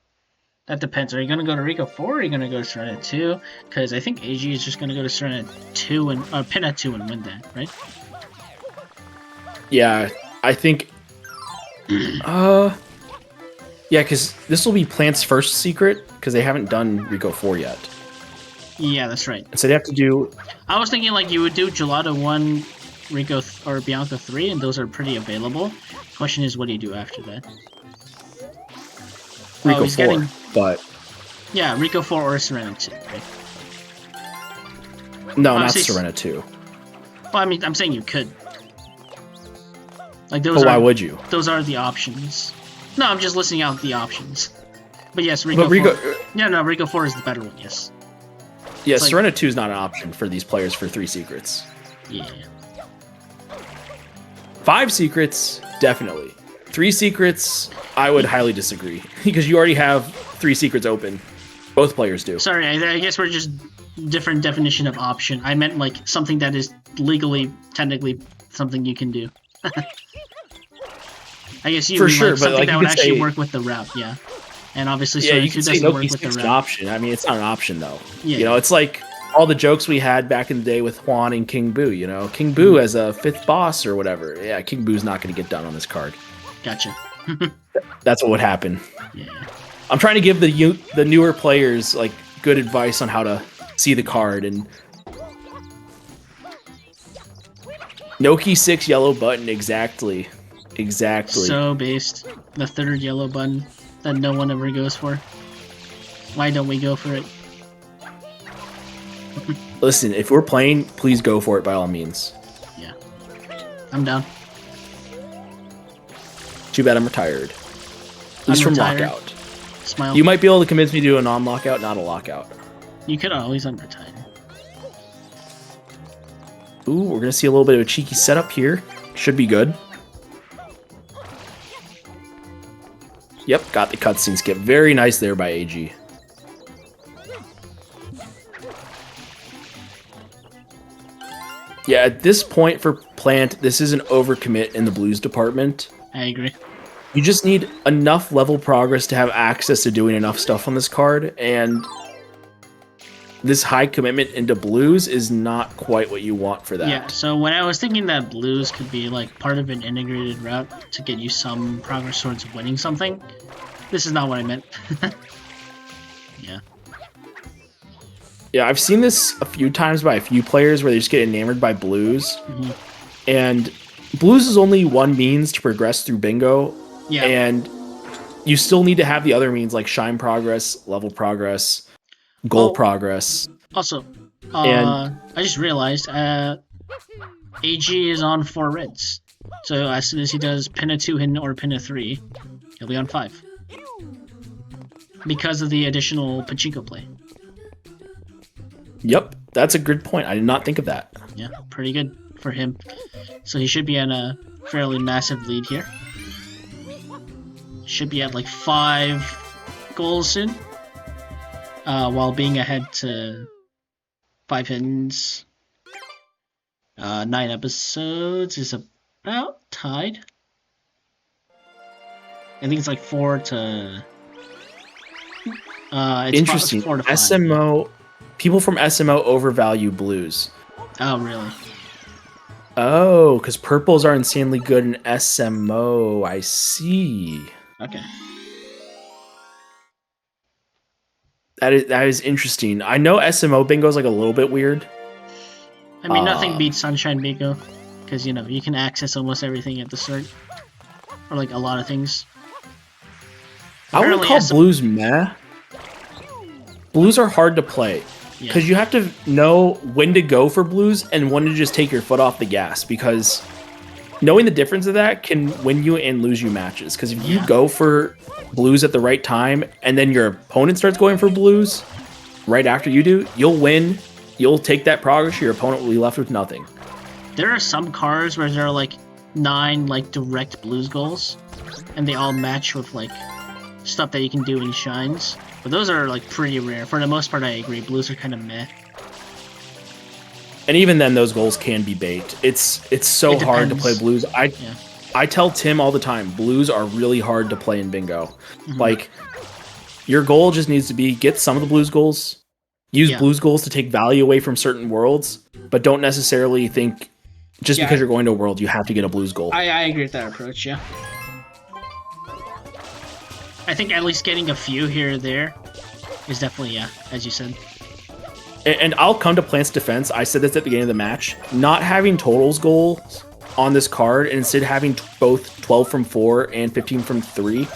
that depends. Are you gonna go to Rico 4 or are you gonna go to Serena 2? Because I think AG is just gonna go to Serena 2 and... pin at 2 and win that, right?
Yeah, I think... Yeah, because this will be Plant's first secret, because they haven't done Rico 4 yet.
Yeah, that's right.
So they have to do...
I was thinking like you would do Gelato 1, Rico or Bianco 3, and those are pretty available. Question is, what do you do after that?
Rico 4, but...
Yeah, Rico 4 or Serena 2, right?
No, not Serena 2.
Well, I mean, I'm saying you could. Like those.
But why would you?
Those are the options. No, I'm just listing out the options. But yes,
Rico
4. Yeah, no, Rico 4 is the better one. Yes.
Yeah, Serena 2 is not an option for these players for 3 secrets.
Yeah.
5 secrets, definitely. 3 secrets, I would highly disagree. Because you already have 3 secrets open. Both players do.
Sorry, I guess we're just different definition of option. I meant like something that is legally, technically, something you can do. I guess you
for
mean
sure,
like
but
something
like
that would actually
say,
work with the route, yeah. And obviously,
yeah, you can say
doesn't
no,
work with the
an
route.
option. I mean, it's not an option though.
Yeah.
You know, it's like all the jokes we had back in the day with Juan and King Boo. You know, King Boo as a 5th boss or whatever. Yeah, King Boo's not going to get done on this card.
Gotcha.
That's what would happen.
Yeah.
I'm trying to give the newer players like good advice on how to see the card and. Noki 6 yellow button, exactly. Exactly.
So based. The 3rd yellow button that no one ever goes for. Why don't we go for it?
Listen, if we're playing, please go for it by all means.
Yeah. I'm down.
Too bad I'm retired. At least from
retired.
Lockout.
Smile.
You might be able to convince me to do a non-lockout, not a lockout.
You could always unretire.
Ooh, we're going to see a little bit of a cheeky setup here. Should be good. Yep, got the cutscene skip. Very nice there by AG. Yeah, at this point for Plant, this is an overcommit in the blues department.
I agree.
You just need enough level progress to have access to doing enough stuff on this card, and this high commitment into blues is not quite what you want for that.
Yeah, so when I was thinking that blues could be like part of an integrated route to get you some progress towards winning something, this is not what I meant. Yeah.
Yeah, I've seen this a few times by a few players where they just get enamored by blues.
Mm-hmm.
And blues is only one means to progress through bingo.
Yeah.
And you still need to have the other means like shine progress, level progress, goal progress.
Also,
and
I just realized AG is on 4 reds. So as soon as he does pin a 2 hidden or pin a 3, he'll be on 5. Because of the additional pachinko play.
Yep, that's a good point. I did not think of that.
Yeah, pretty good for him. So he should be on a fairly massive lead here. Should be at like 5 goals soon. While being ahead to 5 hiddens. 9 episodes is about tied. I think it's like 4 to... it's
Interesting.
4 to 5.
SMO... People from SMO overvalue blues.
Oh, really?
Oh, because purples are insanely good in SMO. I see.
Okay.
That is interesting. I know SMO bingo is like a little bit weird.
I mean, nothing beats Sunshine Bingo, because, you know, you can access almost everything at the start. Or, like, a lot of things.
I wouldn't call blues meh. Blues are hard to play. because you have to know when to go for blues and when to just take your foot off the gas, because knowing the difference of that can win you and lose you matches. Because if you go for blues at the right time and then your opponent starts going for blues right after you do, you'll win. You'll take that progress. Your opponent will be left with nothing.
There are some cards where there are like 9 like direct blues goals, and they all match with like stuff that you can do in shines. But those are like pretty rare. For the most part, I agree. Blues are kind of meh.
And even then, those goals can be baked. It's so hard to play blues. I tell Tim all the time, blues are really hard to play in bingo. Like, your goal just needs to be get some of the blues goals, use blues goals to take value away from certain worlds, but don't necessarily think just because you're going to a world, you have to get a blues goal.
I agree with that approach, yeah. I think at least getting a few here or there is definitely, as you said.
And I'll come to Plant's defense. I said this at the beginning of the match. Not having totals goals on this card and instead having both 12 from 4 and 15 from 3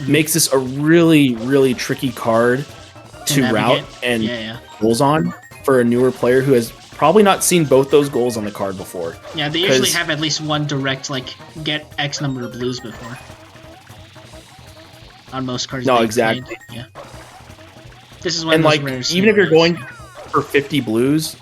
makes this a really, really tricky card to route and goals on for a newer player who has probably not seen both those goals on the card before.
Yeah, they usually have at least one direct, like, get X number of blues before. On most cards.
No, exactly.
Yeah. This is one
and
of those
like,
rare
even if you're
scenarios.
going for 50 blues,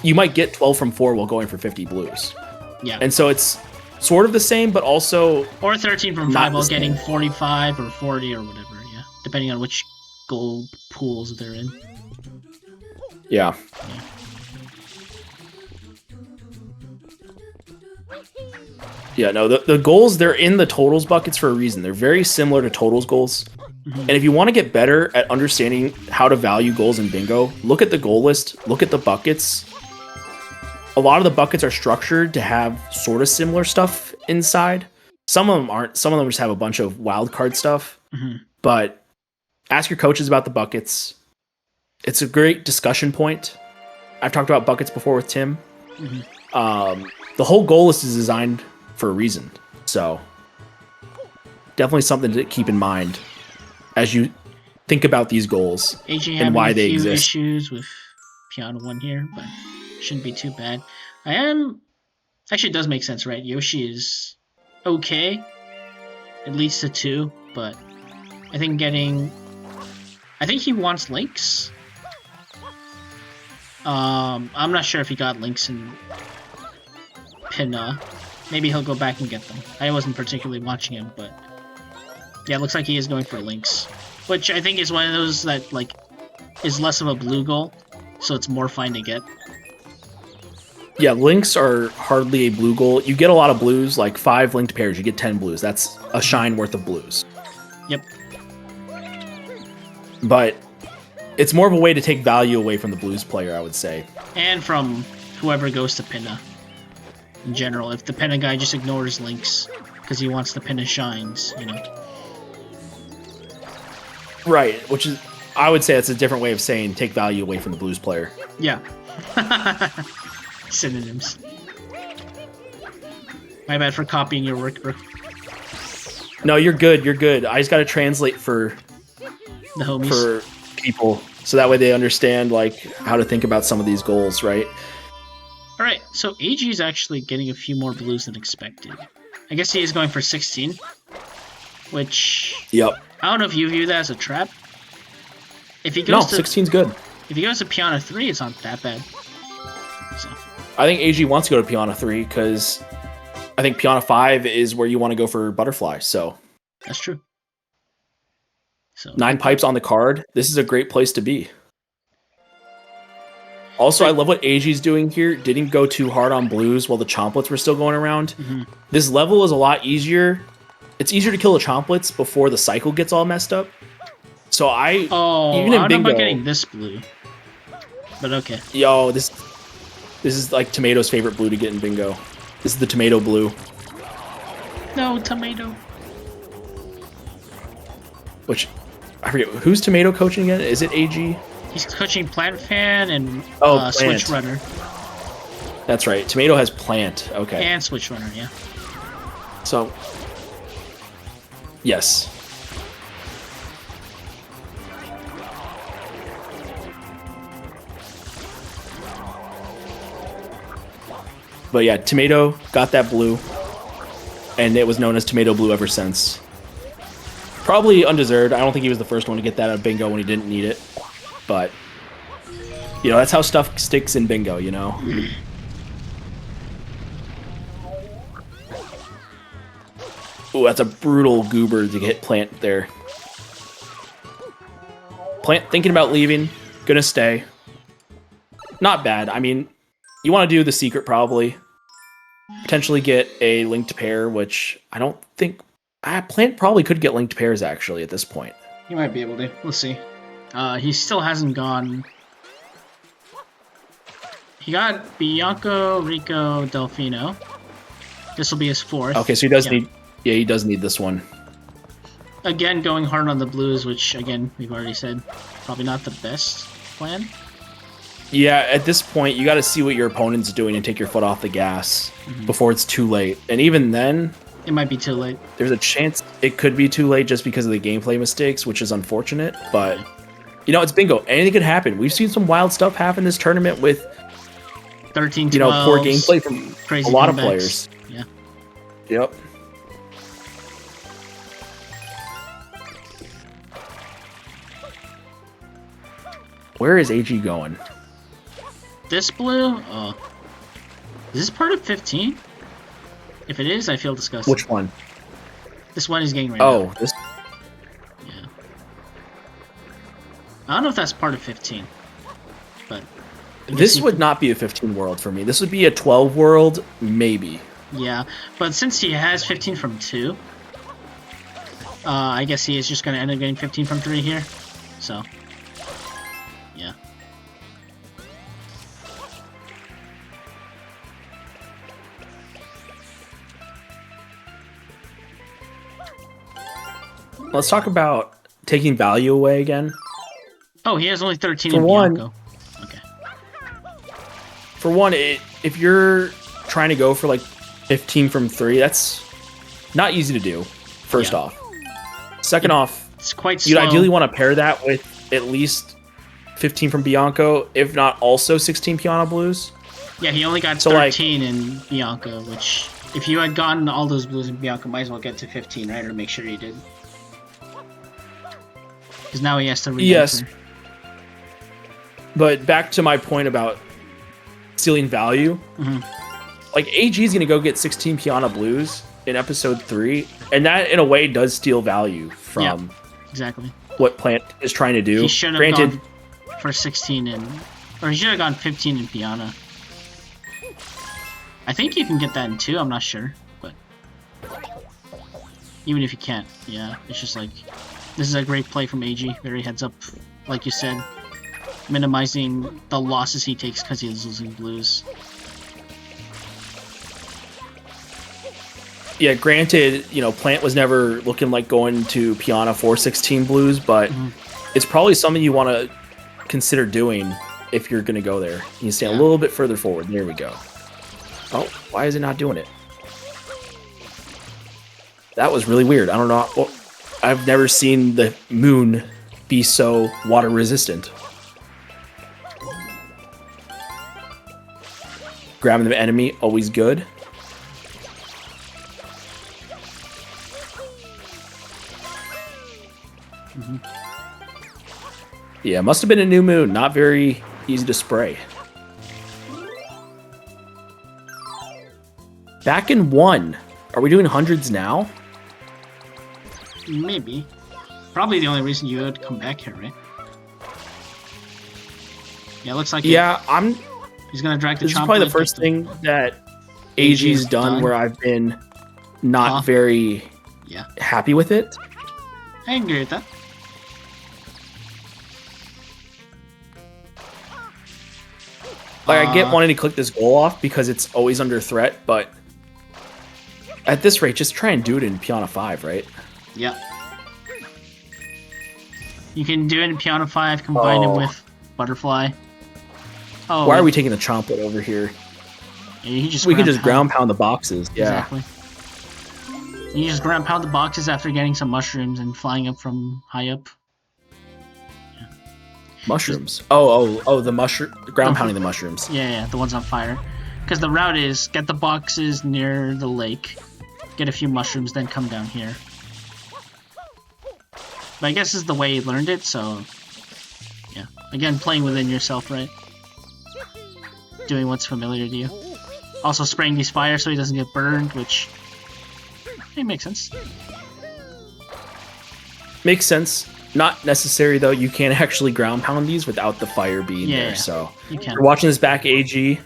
you might get 12 from 4 while going for 50 blues.
Yeah.
And so it's sort of the same, but also...
Or 13 from 5 while getting 45 or 40 or whatever, yeah. Depending on which goal pools they're in.
Yeah. Yeah, no, the goals, they're in the totals buckets for a reason. They're very similar to totals goals. And if you want to get better at understanding how to value goals in bingo, look at the goal list, look at the buckets. A lot of the buckets are structured to have sort of similar stuff inside. Some of them aren't. Some of them just have a bunch of wild card stuff. But ask your coaches about the buckets. It's a great discussion point. I've talked about buckets before with Tim. The whole goal list is designed for a reason. So definitely something to keep in mind as you think about these goals and why they exist.
Issues with Piano 1 here, but shouldn't be too bad. Actually, it does make sense, right? Yoshi is okay, at least a 2, but I think he wants links. I'm not sure if he got links in Pinna. Maybe he'll go back and get them. I wasn't particularly watching him, but yeah, it looks like he is going for links, which I think is one of those that like is less of a blue goal, so it's more fine to get.
Yeah, links are hardly a blue goal. You get a lot of blues, like 5 linked pairs, you get 10 blues. That's a shine worth of blues.
Yep.
But it's more of a way to take value away from the blues player, I would say.
And from whoever goes to Pinna. In general, if the Pinna guy just ignores links because he wants the Pinna shines, you know.
Right, which is, I would say that's a different way of saying take value away from the blues player.
Yeah. Synonyms. My bad for copying your work, bro.
No, you're good, you're good. I just got to translate for
the homies.
For people, so that way they understand like how to think about some of these goals, right?
Alright, so AG is actually getting a few more blues than expected. I guess he is going for 16, which...
Yep.
I don't know if you view that as a trap. If he goes
no, 16's good.
If he goes to Piano 3, it's not that bad. So.
I think AG wants to go to Piano 3 because I think Piano 5 is where you want to go for Butterfly, so...
That's true. So
9 pipes on the card. This is a great place to be. Also, I love what AG's doing here. Didn't go too hard on blues while the chomplets were still going around. This level is a lot easier. It's easier to kill the chomplets before the cycle gets all messed up. So even in
I don't know
bingo,
about getting this blue. But okay.
Yo, this is like Tomato's favorite blue to get in bingo. This is the tomato blue.
No, tomato.
Which, I forget, who's Tomato coaching again? Is it AG?
He's coaching Plant Fan and
Plant.
Switch Runner.
That's right. Tomato has Plant. Okay.
And Switch Runner, yeah.
So, yes. But yeah, Tomato got that blue, and it was known as Tomato Blue ever since. Probably undeserved. I don't think he was the first one to get that at bingo when he didn't need it. But, you know, that's how stuff sticks in bingo, you know? Ooh, that's a brutal goober to hit Plant there. Plant thinking about leaving, gonna stay. Not bad. I mean, you want to do the secret probably. Potentially get a linked pair, which I don't think... Plant probably could get linked pairs, actually, at this point.
He might be able to. We'll see. He still hasn't gone... He got Bianco, Rico, Delfino. This will be his fourth.
Okay, so he does need... Yeah, he does need this one.
Again, going hard on the blues, which, again, we've already said, probably not the best plan.
Yeah, at this point, you got to see what your opponent's doing and take your foot off the gas before it's too late. And even then...
It might be too late.
There's a chance it could be too late just because of the gameplay mistakes, which is unfortunate. But, you know, it's bingo. Anything could happen. We've seen some wild stuff happen this tournament with
13, 12,
you know, poor gameplay from
crazy
a lot
comebacks.
of players.
Yeah.
Yep. Where is AG going?
This blue? Oh. Is this part of 15? If it is, I feel disgusted.
Which one?
This one is getting right now.
Oh, this...
Yeah. I don't know if that's part of 15. But...
This would not be a 15 world for me. This would be a 12 world, maybe.
Yeah, but since he has 15 from 2, I guess he is just going to end up getting 15 from 3 here. So, yeah.
Let's talk about taking value away again.
Oh, he has only 13
For
in
one,
Bianco. Okay.
For one, if you're trying to go for like 15 from 3, that's not easy to do, first off. Second off,
it's quite
you'd
slow.
ideally want to pair that with at least 15 from Bianco, if not also 16 Piano Blues.
Yeah, he only got
So,
13 in Bianco, which, if you had gotten all those blues in Bianco, might as well get to 15, right? Or make sure you did. Because now he has to read.
Yes. But back to my point about stealing value. Like, AG is going to go get 16 Piano Blues in episode 3, and that, in a way, does steal value from
exactly
what Plant is trying to do.
He should have
Granted,
gone for 16 in... Or he should have gone 15 in Piana. I think you can get that in 2, I'm not sure. But... Even if you can't, yeah. It's just like... This is a great play from AG. Very heads up, like you said. Minimizing the losses he takes because he's losing blues.
yeah, granted, you know, Plant was never looking like going to Piana for 16 Blues, but it's probably something you want to consider doing if you're going to go there. You can stand a little bit further forward. There we go. Oh, why is it not doing it? That was really weird. I don't know. Well, I've never seen the moon be so water resistant. Grabbing the enemy, always good. Yeah, must have been a new moon. Not very easy to spray. Back in 1. Are we doing hundreds now?
Maybe. Probably the only reason you would come back here, right? Yeah, it looks like he's gonna drag the
This is
chomp
probably the
blade,
first
but
thing that AG's done where I've been not very happy with it.
I agree with that.
Like, I get wanting to click this goal off because it's always under threat, but at this rate, just try and do it in Piana 5, right?
Yeah. You can do it in Piano 5, combine it with Butterfly. Oh,
why are we taking the chomplet over here?
Yeah,
we can just ground pound the boxes. Yeah.
Exactly. You just ground pound the boxes after getting some mushrooms and flying up from high up.
Mushrooms. Oh, the mushroom. Ground pounding the mushrooms.
Yeah, the ones on fire. Because the route is get the boxes near the lake, get a few mushrooms, then come down here. But I guess this is the way he learned it, so... Yeah. Again, playing within yourself, right? Doing what's familiar to you. Also spraying these fires so he doesn't get burned, which... It makes sense.
Makes sense. Not necessary, though. You can't actually ground pound these without the fire being there, so...
You can.
If you're watching this back, AG,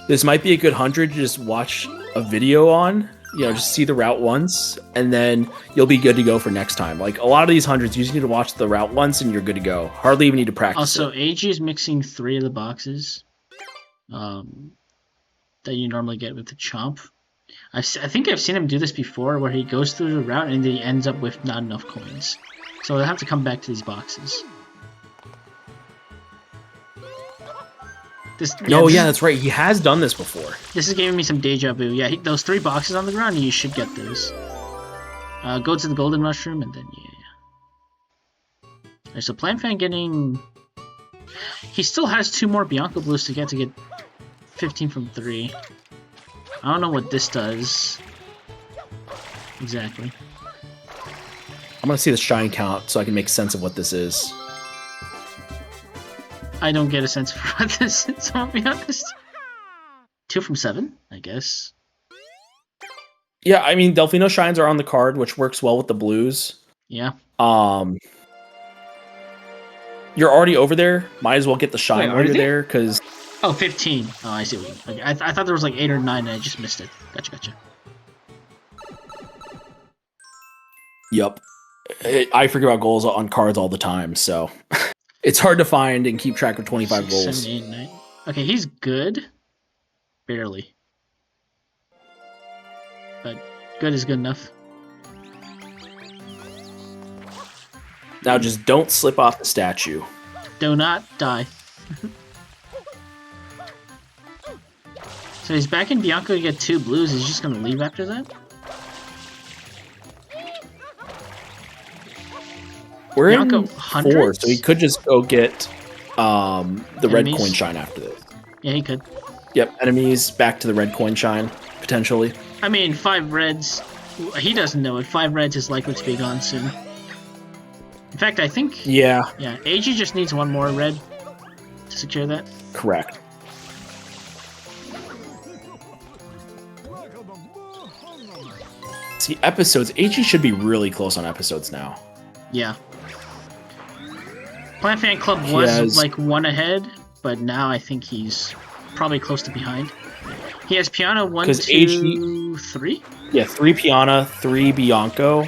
this might be a good 100 to just watch a video on. You know, just see the route once, and then you'll be good to go for next time. Like, a lot of these 100s, you just need to watch the route once, and you're good to go. Hardly even need to practice
Also,
it.
AG is mixing 3 of the boxes that you normally get with the chomp. I think I've seen him do this before, where he goes through the route, and then he ends up with not enough coins. So he'll have to come back to these boxes.
Yeah, that's right. He has done this before.
This is giving me some deja vu. Yeah, those 3 boxes on the ground, you should get those. Go to the golden mushroom, and then, yeah. Alright, so Plantfan getting... He still has 2 more Bianco Blues to get 15 from 3. I don't know what this does. Exactly.
I'm going to see the shine count so I can make sense of what this is.
I don't get a sense for what this is, I'll be honest. 2 from 7, I guess.
Yeah, I mean, Delfino Shines are on the card, which works well with the blues.
Yeah.
You're already over there. Might as well get the shine
Wait,
while you're there, because...
Oh, 15. Oh, I see. Okay. I thought there was like 8 or 9, and I just missed it. Gotcha.
Yep. I forget about goals on cards all the time, so... It's hard to find and keep track of 25
6,
goals.
7, 8, 9. Okay, he's good. Barely. But good is good enough.
Now just don't slip off the statue.
Do not die. So he's back in Bianco to get 2 blues. He's just going to leave after that?
We're
Bianco
in 4,
hundreds?
so he could just go get the red
Enemies?
coin shine after this.
Yeah, he could.
Yep, enemies back to the red coin shine, potentially.
I mean, 5 reds. He doesn't know it. 5 reds is likely to be gone soon. In fact, I think...
Yeah.
Yeah, AG just needs 1 more red to secure that.
Correct. See, episodes. AG should be really close on episodes now.
Yeah. Plantfan Club was
has...
like 1 ahead, but now I think he's probably close to behind. He has Piano 1, 2, 3?
Yeah, 3 Piana, 3 Bianco,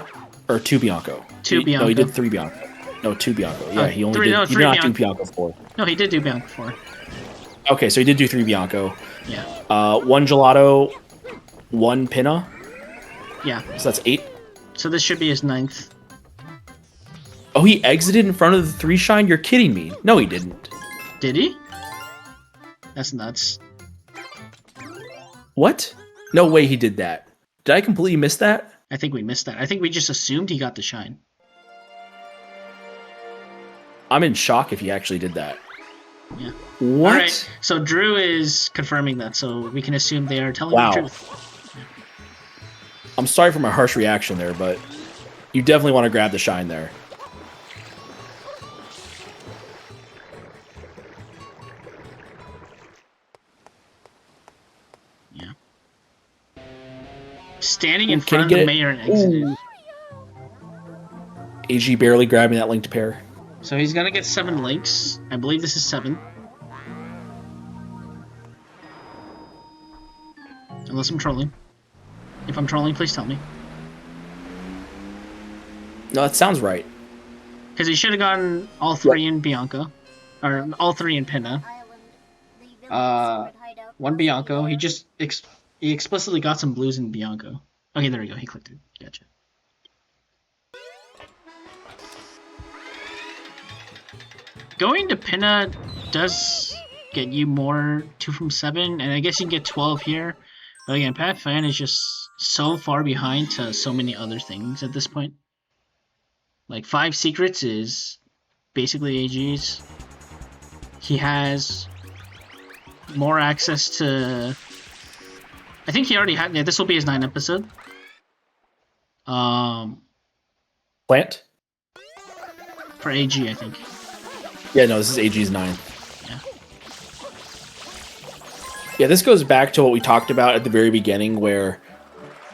or 2 Bianco.
2 Bianco.
No, he did 3 Bianco. No, 2 Bianco. Yeah, he only
3,
did.
no,
He
3
did not
Bianco.
do Bianco 4.
No, he did do Bianco 4.
Okay, so he did do 3 Bianco.
Yeah.
1 Gelato, 1 Pinna.
Yeah.
So that's 8.
So this should be his 9th.
Oh, he exited in front of the 3 shine? You're kidding me. No, he didn't.
Did he? That's nuts.
What? No way he did that. Did I completely miss that?
I think we missed that. I think we just assumed he got the shine.
I'm in shock if he actually did that.
Yeah.
What?
Alright, so Drew is confirming that, so we can assume they are telling
Wow.
the truth.
I'm sorry for my harsh reaction there, but you definitely want to grab the shine there.
Yeah. Standing in
Can
front
he
of
get
the
it?
mayor and exited.
Ooh. AG barely grabbing that linked pair.
So he's gonna get 7 links. I believe this is 7. Unless I'm trolling. If I'm trolling, please tell me.
No, that sounds right.
Because he should have gotten all 3 in Bianco. Or all 3 in Pinna.
Island.
1 Bianco. He just he explicitly got some blues in Bianco. Okay, there we go. He clicked it. Gotcha. Going to Pinna does get you more 2 from 7, and I guess you can get 12 here. But again, Pat Fan is just so far behind to so many other things at this point. Like 5 secrets is basically AG's. He has more access to I think he already had. Yeah, this will be his 9th episode.
Plant?
For AG, I think.
Yeah, no, this is AG's 9.
Yeah.
Yeah, this goes back to what we talked about at the very beginning, where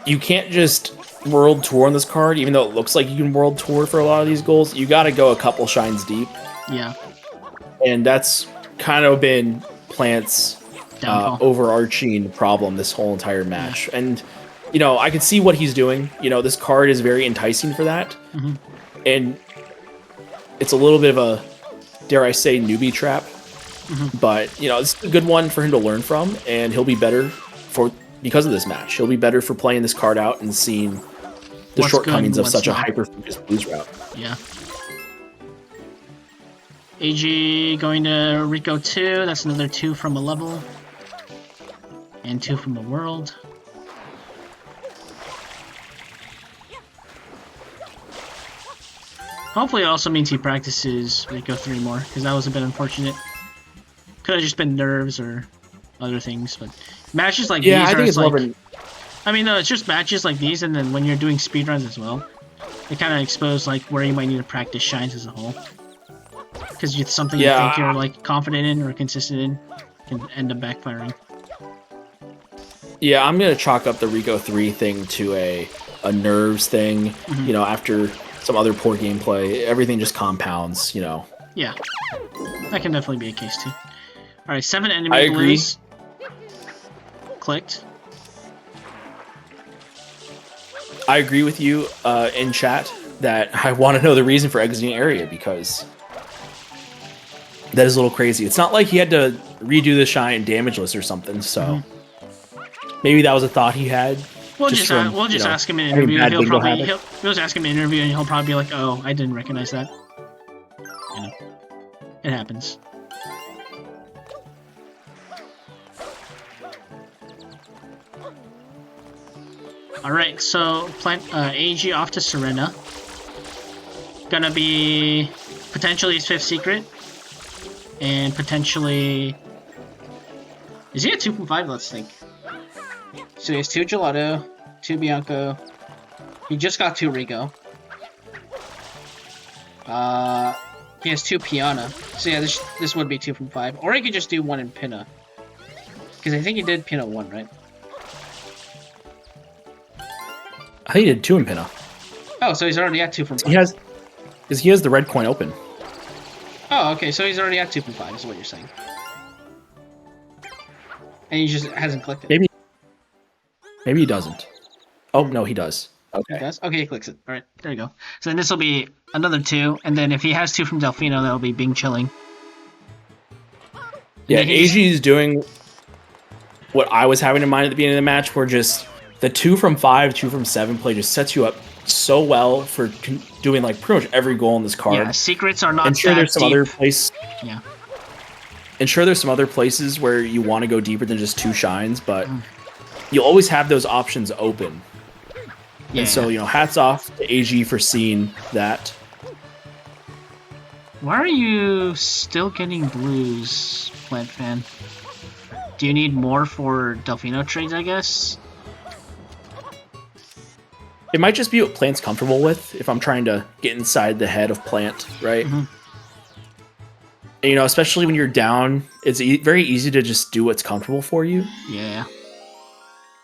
you can't just World Tour on this card, even though it looks like you can World Tour for a lot of these goals. You got to go a couple shines deep.
Yeah.
And that's kind of been Plant's overarching problem this whole entire match. Yeah. And, you know, I can see what he's doing. You know, this card is very enticing for that.
Mm-hmm.
And it's a little bit of a, dare I say, newbie trap. Mm-hmm. But, you know, it's a good one for him to learn from, and he'll be better because of this match. He'll be better for playing this card out and seeing the shortcomings of such a hyper-focused blues route.
Yeah. AG going to Rico 2. That's another 2 from a level. And 2 from the world. Hopefully it also means he practices Rico 3 more, because that was a bit unfortunate. Could have just been nerves or other things, but matches like these
I think it's like...
I mean, no, it's just matches like these, and then when you're doing speedruns as well, they kind of expose like where you might need to practice shines as a whole. Because it's something you think you're like confident in or consistent in can end up backfiring.
Yeah, I'm gonna chalk up the Rico 3 thing to a nerves thing. Mm-hmm. You know, after some other poor gameplay, everything just compounds. You know.
Yeah, that can definitely be a case too. All right, 7 enemy blues. Clicked.
I agree with you in chat that I want to know the reason for exiting area, because that is a little crazy. It's not like he had to redo the shine damageless or something, so maybe that was a thought he had.
We'll just ask him in an interview. He'll just ask him in an interview, and he'll probably be like, "Oh, I didn't recognize that." You know, it happens. All right, so AG off to Serena. Gonna be potentially his 5th secret, and potentially is he at 2 from 5? Let's think. So he has 2 Gelato, 2 Bianco. He just got 2 Rico. He has 2 Piana. So yeah, this would be 2 from 5, or he could just do 1 in Pinna, because I think he did Pinna 1, right?
I think he did 2 in Pinna.
Oh, so he's already at 2 from 5.
He has the red coin open.
Oh, okay, so he's already at 2 from 5, is what you're saying. And he just hasn't clicked it.
Maybe he doesn't. Oh, no, he does. Okay.
He does? Okay, he clicks it. All right, there you go. So then this will be another 2, and then if he has 2 from Delfino, that'll be Bing Chilling.
Yeah, AG is doing what I was having in mind at the beginning of the match, where just the 2 from 5, 2 from 7 play just sets you up so well for doing like pretty much every goal in this card.
Yeah, secrets are not
and sure, there's some
deep.
other place.
Yeah.
And sure, there's some other places where you want to go deeper than just 2 shines, but you'll always have those options open. Yeah. And so, you know, hats off to AG for seeing that.
Why are you still getting blues, Plant Fan? Do you need more for Delfino trades, I guess?
It might just be what Plant's comfortable with if I'm trying to get inside the head of Plant, right? Mm-hmm. And, you know, especially when you're down, it's very easy to just do what's comfortable for you.
Yeah.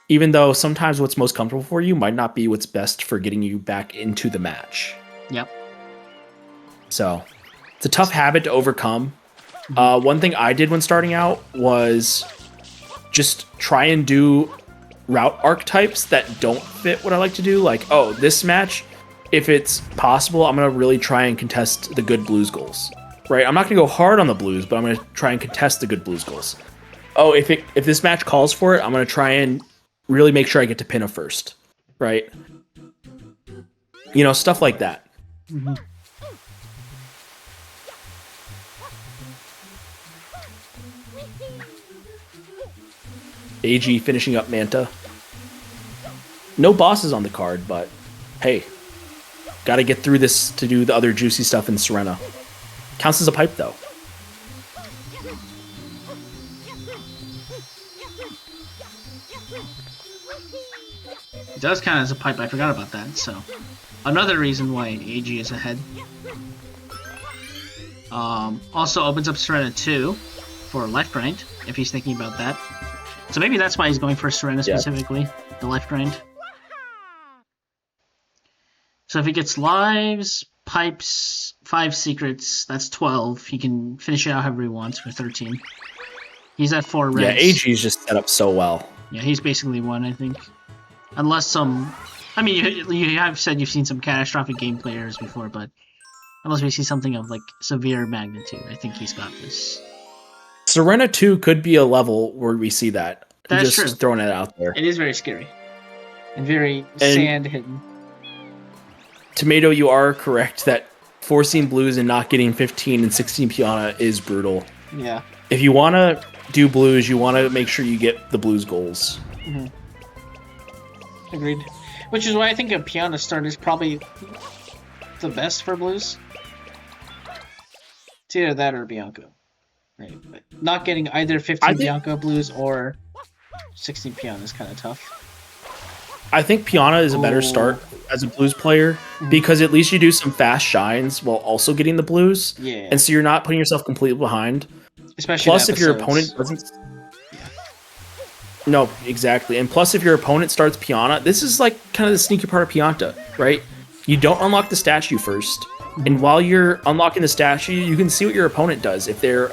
Even though sometimes what's most comfortable for you might not be what's best for getting you back into the match.
Yep.
So, it's a tough habit to overcome. Mm-hmm. One thing I did when starting out was just try and do route archetypes that don't fit what I like to do. Like, oh, this match, if it's possible, I'm going to really try and contest the good blues goals. Right? I'm not going to go hard on the blues, but I'm going to try and contest the good blues goals. Oh, if this match calls for it, I'm going to try and really make sure I get to Pinna first. Right? You know, stuff like that.
Mm-hmm.
AG finishing up Manta. No bosses on the card, but hey, gotta get through this to do the other juicy stuff in Serena. Counts as a pipe, though.
It does count as a pipe. I forgot about that. So another reason why AG is ahead. Also opens up Serena 2 for life grind, if he's thinking about that. So maybe that's why he's going for Serena specifically, the life grind. So if he gets lives, pipes, 5 secrets, that's 12. He can finish it out however he wants with 13. He's at 4 reds.
Yeah, AG is just set up so well.
Yeah, he's basically one, I think. Unless some... I mean, you have said you've seen some catastrophic game players before, but unless we see something of, like, severe magnitude, I think he's got this.
Serena 2 could be a level where we see that.
That's
just
true.
Throwing it out there.
It is very scary. And very sand-hidden.
Tomato, you are correct that forcing blues and not getting 15 and 16 Piana is brutal.
Yeah.
If you want to do blues, you want to make sure you get the blues goals.
Mm-hmm. Agreed. Which is why I think a Piana start is probably the best for blues. It's either that or Bianco. Right? But not getting either 15 Bianco blues or 16 Piana is kind of tough.
I think Piana is a better start as a blues player because at least you do some fast shines while also getting the blues.
Yeah.
And so you're not putting yourself completely behind.
Especially
plus, if your opponent doesn't... No, exactly. And plus, if your opponent starts Piana, this is like kind of the sneaky part of Pianta, right? You don't unlock the statue first. And while you're unlocking the statue, you can see what your opponent does. If they're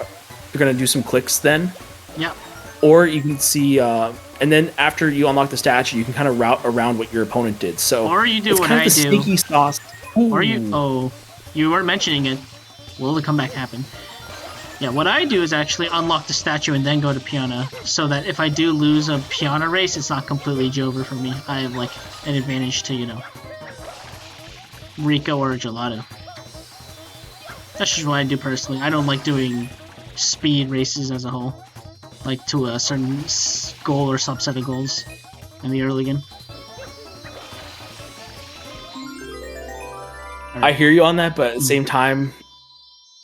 going to do some clicks then.
Yeah.
Or you can see... and then after you unlock the statue, you can kind of route around what your opponent did. So
or you do
it's
what
kind of
I
the
do.
Sneaky sauce. Ooh.
Or you weren't mentioning it. Will the comeback happen? Yeah, what I do is actually unlock the statue and then go to Piana, so that if I do lose a Piana race, it's not completely over for me. I have like an advantage to, you know, Rico or Gelato. That's just what I do personally. I don't like doing speed races as a whole. Like to a certain goal or subset of goals in the early game.
I hear you on that, but at the same time,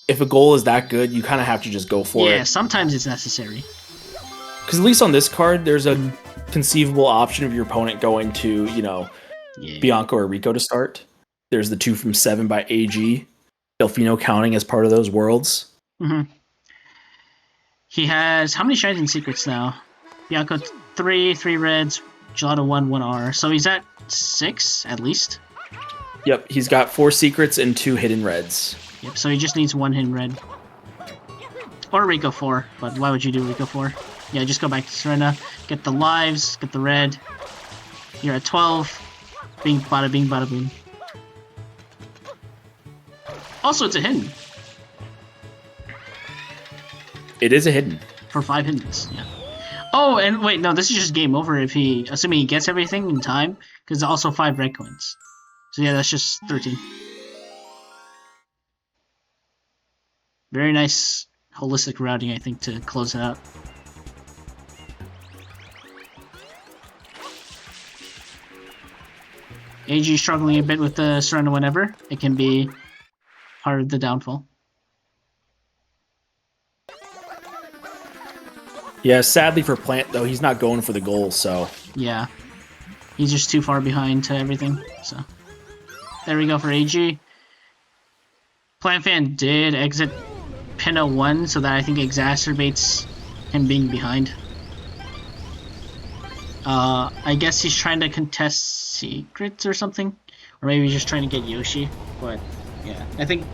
if a goal is that good, you kind of have to just go for it.
Yeah, sometimes it's necessary.
Because at least on this card, there's a conceivable option of your opponent going to, you know, Bianco or Rico to start. There's the 2 from 7 by AG. Delfino counting as part of those worlds.
Mm-hmm. He has how many shines and secrets now? Bianco 3 reds, Gelato 1 R. So he's at 6 at least.
Yep, he's got 4 secrets and 2 hidden reds.
Yep, so he just needs 1 hidden red. Or Rico 4, but why would you do Rico 4? Yeah, just go back to Serena, get the lives, get the red. You're at 12. Bing, bada boom. Also, it's a hidden.
It is a hidden.
For 5 hiddens, yeah. Oh, and wait, no, this is just game over if he, assuming he gets everything in time, because also 5 red coins. So yeah, that's just 13. Very nice holistic routing, I think, to close it out. AG struggling a bit with the Serena whenever. It can be part of the downfall.
Yeah, sadly for Plant, though, he's not going for the goal, so...
Yeah. He's just too far behind to everything, so... There we go for AG. PlantFan did exit Pinna 1, so that I think exacerbates him being behind. I guess he's trying to contest secrets or something. Or maybe he's just trying to get Yoshi. But, yeah. I think,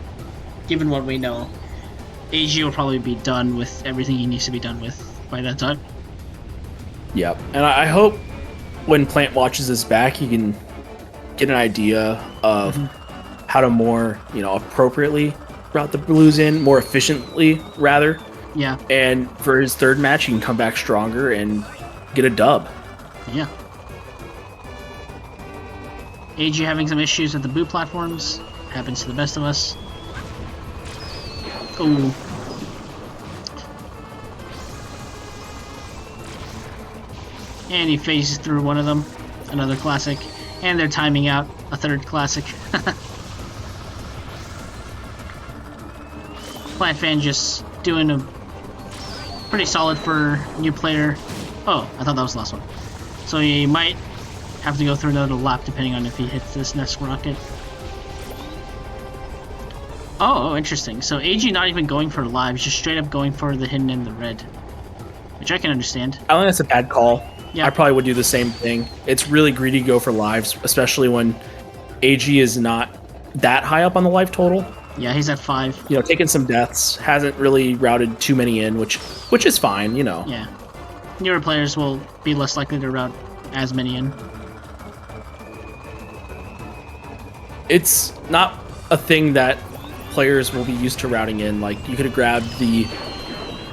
given what we know, AG will probably be done with everything he needs to be done with by that time.
Yep. And I hope when Plant watches this back, he can get an idea of how to more, you know, appropriately route the blues in, more efficiently, rather.
Yeah.
And for his third match, he can come back stronger and get a dub.
Yeah. AG having some issues with the boot platforms. Happens to the best of us. Ooh. And he phases through one of them. Another classic. And they're timing out a third classic. PlantFan just doing a pretty solid for new player. Oh, I thought that was the last one. So he might have to go through another lap depending on if he hits this next rocket. Oh, interesting. So AG not even going for lives, just straight up going for the hidden and the red. Which I can understand.
I think that's a bad call.
Yeah.
I probably would do the same thing. It's really greedy to go for lives, especially when AG is not that high up on the life total.
Yeah, he's at 5.
You know, taking some deaths, hasn't really routed too many in, which is fine, you know.
Yeah. Newer players will be less likely to route as many in.
It's not a thing that players will be used to routing in. Like, you could have grabbed the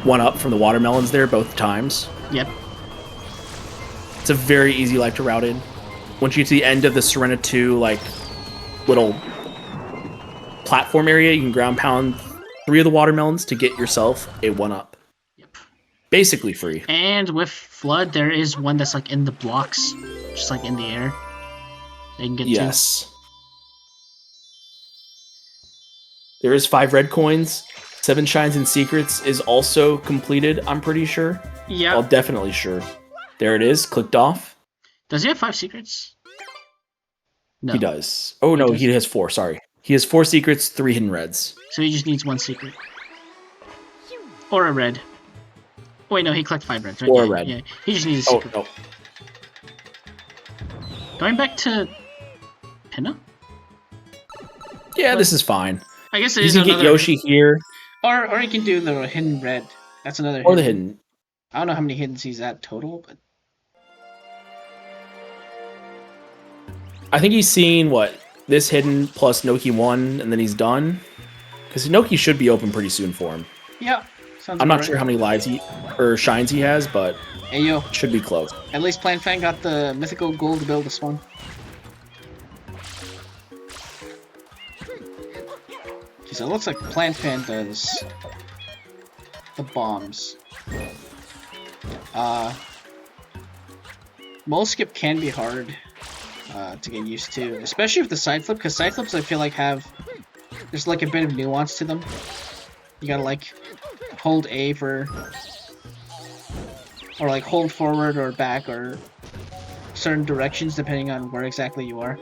1-up from the watermelons there both times.
Yep.
It's a very easy life to route in. Once you get to the end of the Serena 2, like, little platform area, you can ground pound 3 of the watermelons to get yourself a 1-up.
Yep.
Basically free.
And with Flood, there is one that's like in the blocks, just like in the air. They can get
Yes. There is 5 red coins. 7 shines and secrets is also completed, I'm pretty sure.
to. Yeah.
Well, definitely sure. There it is, clicked off.
Does he have 5 secrets? No.
He does. Oh, no, he has 4, sorry. He has 4 secrets, 3 hidden reds.
So he just needs 1 secret. Or a red. Oh, wait, no, he collected 5 reds, right?
Or a
Yeah,
red.
Yeah, he just needs a
Oh,
secret.
no.
Going back to Pinna?
Yeah, this is fine.
I guess it
You
is
can get
another...
Yoshi here,
Or you can do the hidden red. That's another
or the hidden.
I don't know how many hiddens he's at total, but...
I think he's seen, what, this hidden plus Noki 1, and then he's done? Because Noki should be open pretty soon for him.
Yeah. Sounds
I'm not
about
sure
right.
how many lives or shines he has, but
Hey, yo.
should be close.
At least PlantFan got the mythical gold to build this one. Okay, so it looks like PlantFan does the bombs. Mole skip can be hard to get used to, especially with the side flip, because side flips I feel like there's like a bit of nuance to them. You gotta like hold A for, or like hold forward or back or certain directions depending on where exactly you are.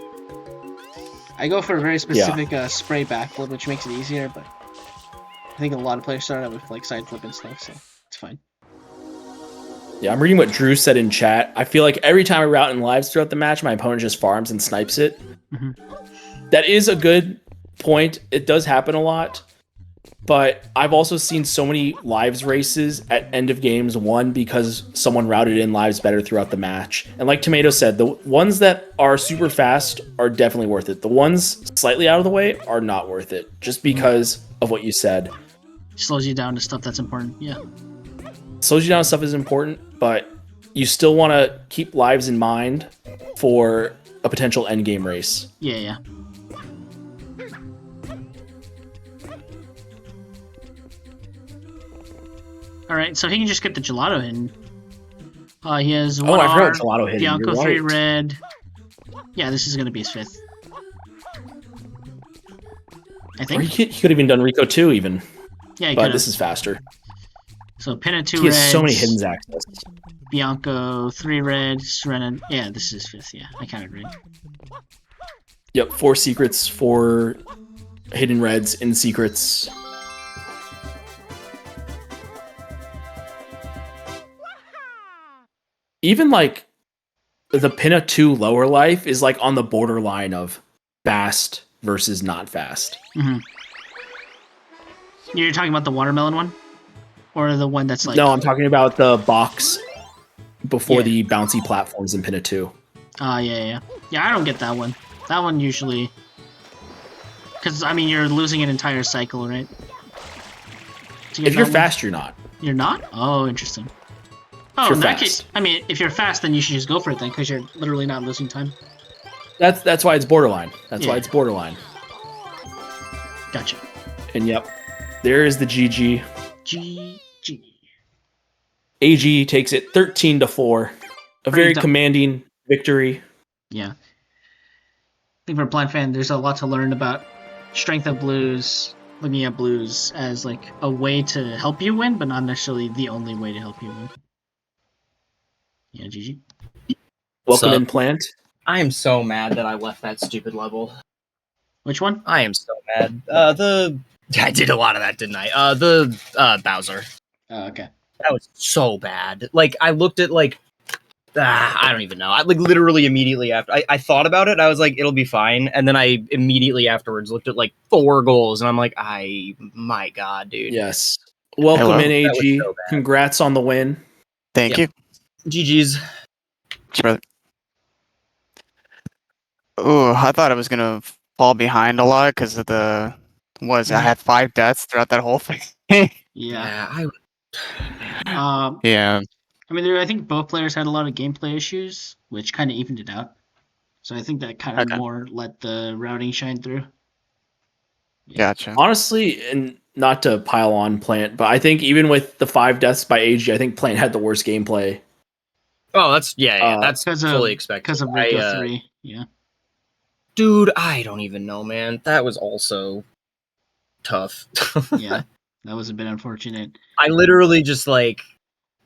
I go for a very specific spray backflip, which makes it easier, but I think a lot of players start out with like side flip and stuff, so it's fine.
Yeah, I'm reading what Drew said in chat. I feel like every time I route in lives throughout the match, my opponent just farms and snipes it. That is a good point. It does happen a lot. But I've also seen so many lives races at end of games won because someone routed in lives better throughout the match. And like Tomato said, the ones that are super fast are definitely worth it. The ones slightly out of the way are not worth it, just because of what you said.
Slows you down to stuff that's important, yeah.
Slows you down stuff is important, but you still want to keep lives in mind for a potential endgame race.
Yeah. Alright, so he can just get the gelato hidden. He has 1
I
R,
forgot gelato hidden.
Bianco
You're
3
right.
red. Yeah, this is gonna be his 5th. I
Or
think.
he could have even done Rico 2 even,
Yeah, he
but
could've.
this is faster.
So Pinna 2
He has
reds,
so many hidden access.
Bianco 3 red, Serena. Yeah, this is 5th. Yeah, I counted right.
Yep, 4 secrets, 4 hidden reds in secrets. Even like the Pinna 2 lower life is like on the borderline of fast versus not fast.
You're talking about the watermelon one, or the one that's like?
No, I'm talking about the box before
Yeah.
the bouncy platforms in Pinna 2.
Yeah. I don't get that one. That one usually, because I mean you're losing an entire cycle, right? To get
If you're
that one?
fast, you're not.
You're not? Oh, interesting. Oh,
you're
in that
fast.
case, I mean, if you're fast, then you should just go for it then, because you're literally not losing time.
That's why it's borderline. That's
Yeah.
why it's borderline.
Gotcha.
And yep, there is the GG.
GG.
AG takes it 13-4. A very
dumb.
commanding victory.
Yeah. I think for PlantFan, there's a lot to learn about strength of blues, looking at blues as like a way to help you win, but not necessarily the only way to help you win. Yeah, GG.
Welcome
Sup?
in, Plant.
I am so mad that I left that stupid level.
Which one?
I am so mad. I did a lot of that, didn't I? Bowser.
Oh, okay.
That was so bad. Like, I looked at, like, I don't even know. I, like, literally immediately after, I thought about it, I was like, it'll be fine. And then I immediately afterwards looked at, like, 4 goals, and I'm like, my God, dude.
Yes. Welcome
Hello.
in,
That was
AG.
so bad.
Congrats on the win.
Thank
Yep.
you.
GG's.
Brother. Ooh, I thought I was gonna fall behind a lot because of I had 5 deaths throughout that whole thing.
Yeah.
I
Yeah.
I mean, I think both players had a lot of gameplay issues, which kind of evened it out. So I think that kind of
Okay.
more let the routing shine through.
Gotcha.
Honestly, and not to pile on Plant, but I think even with the 5 deaths by AG, I think Plant had the worst gameplay.
Oh, that's that's
Because
fully expected.
Because of Rico 3, yeah.
Dude, I don't even know, man. That was also tough.
Yeah, that was a bit unfortunate.
I literally just like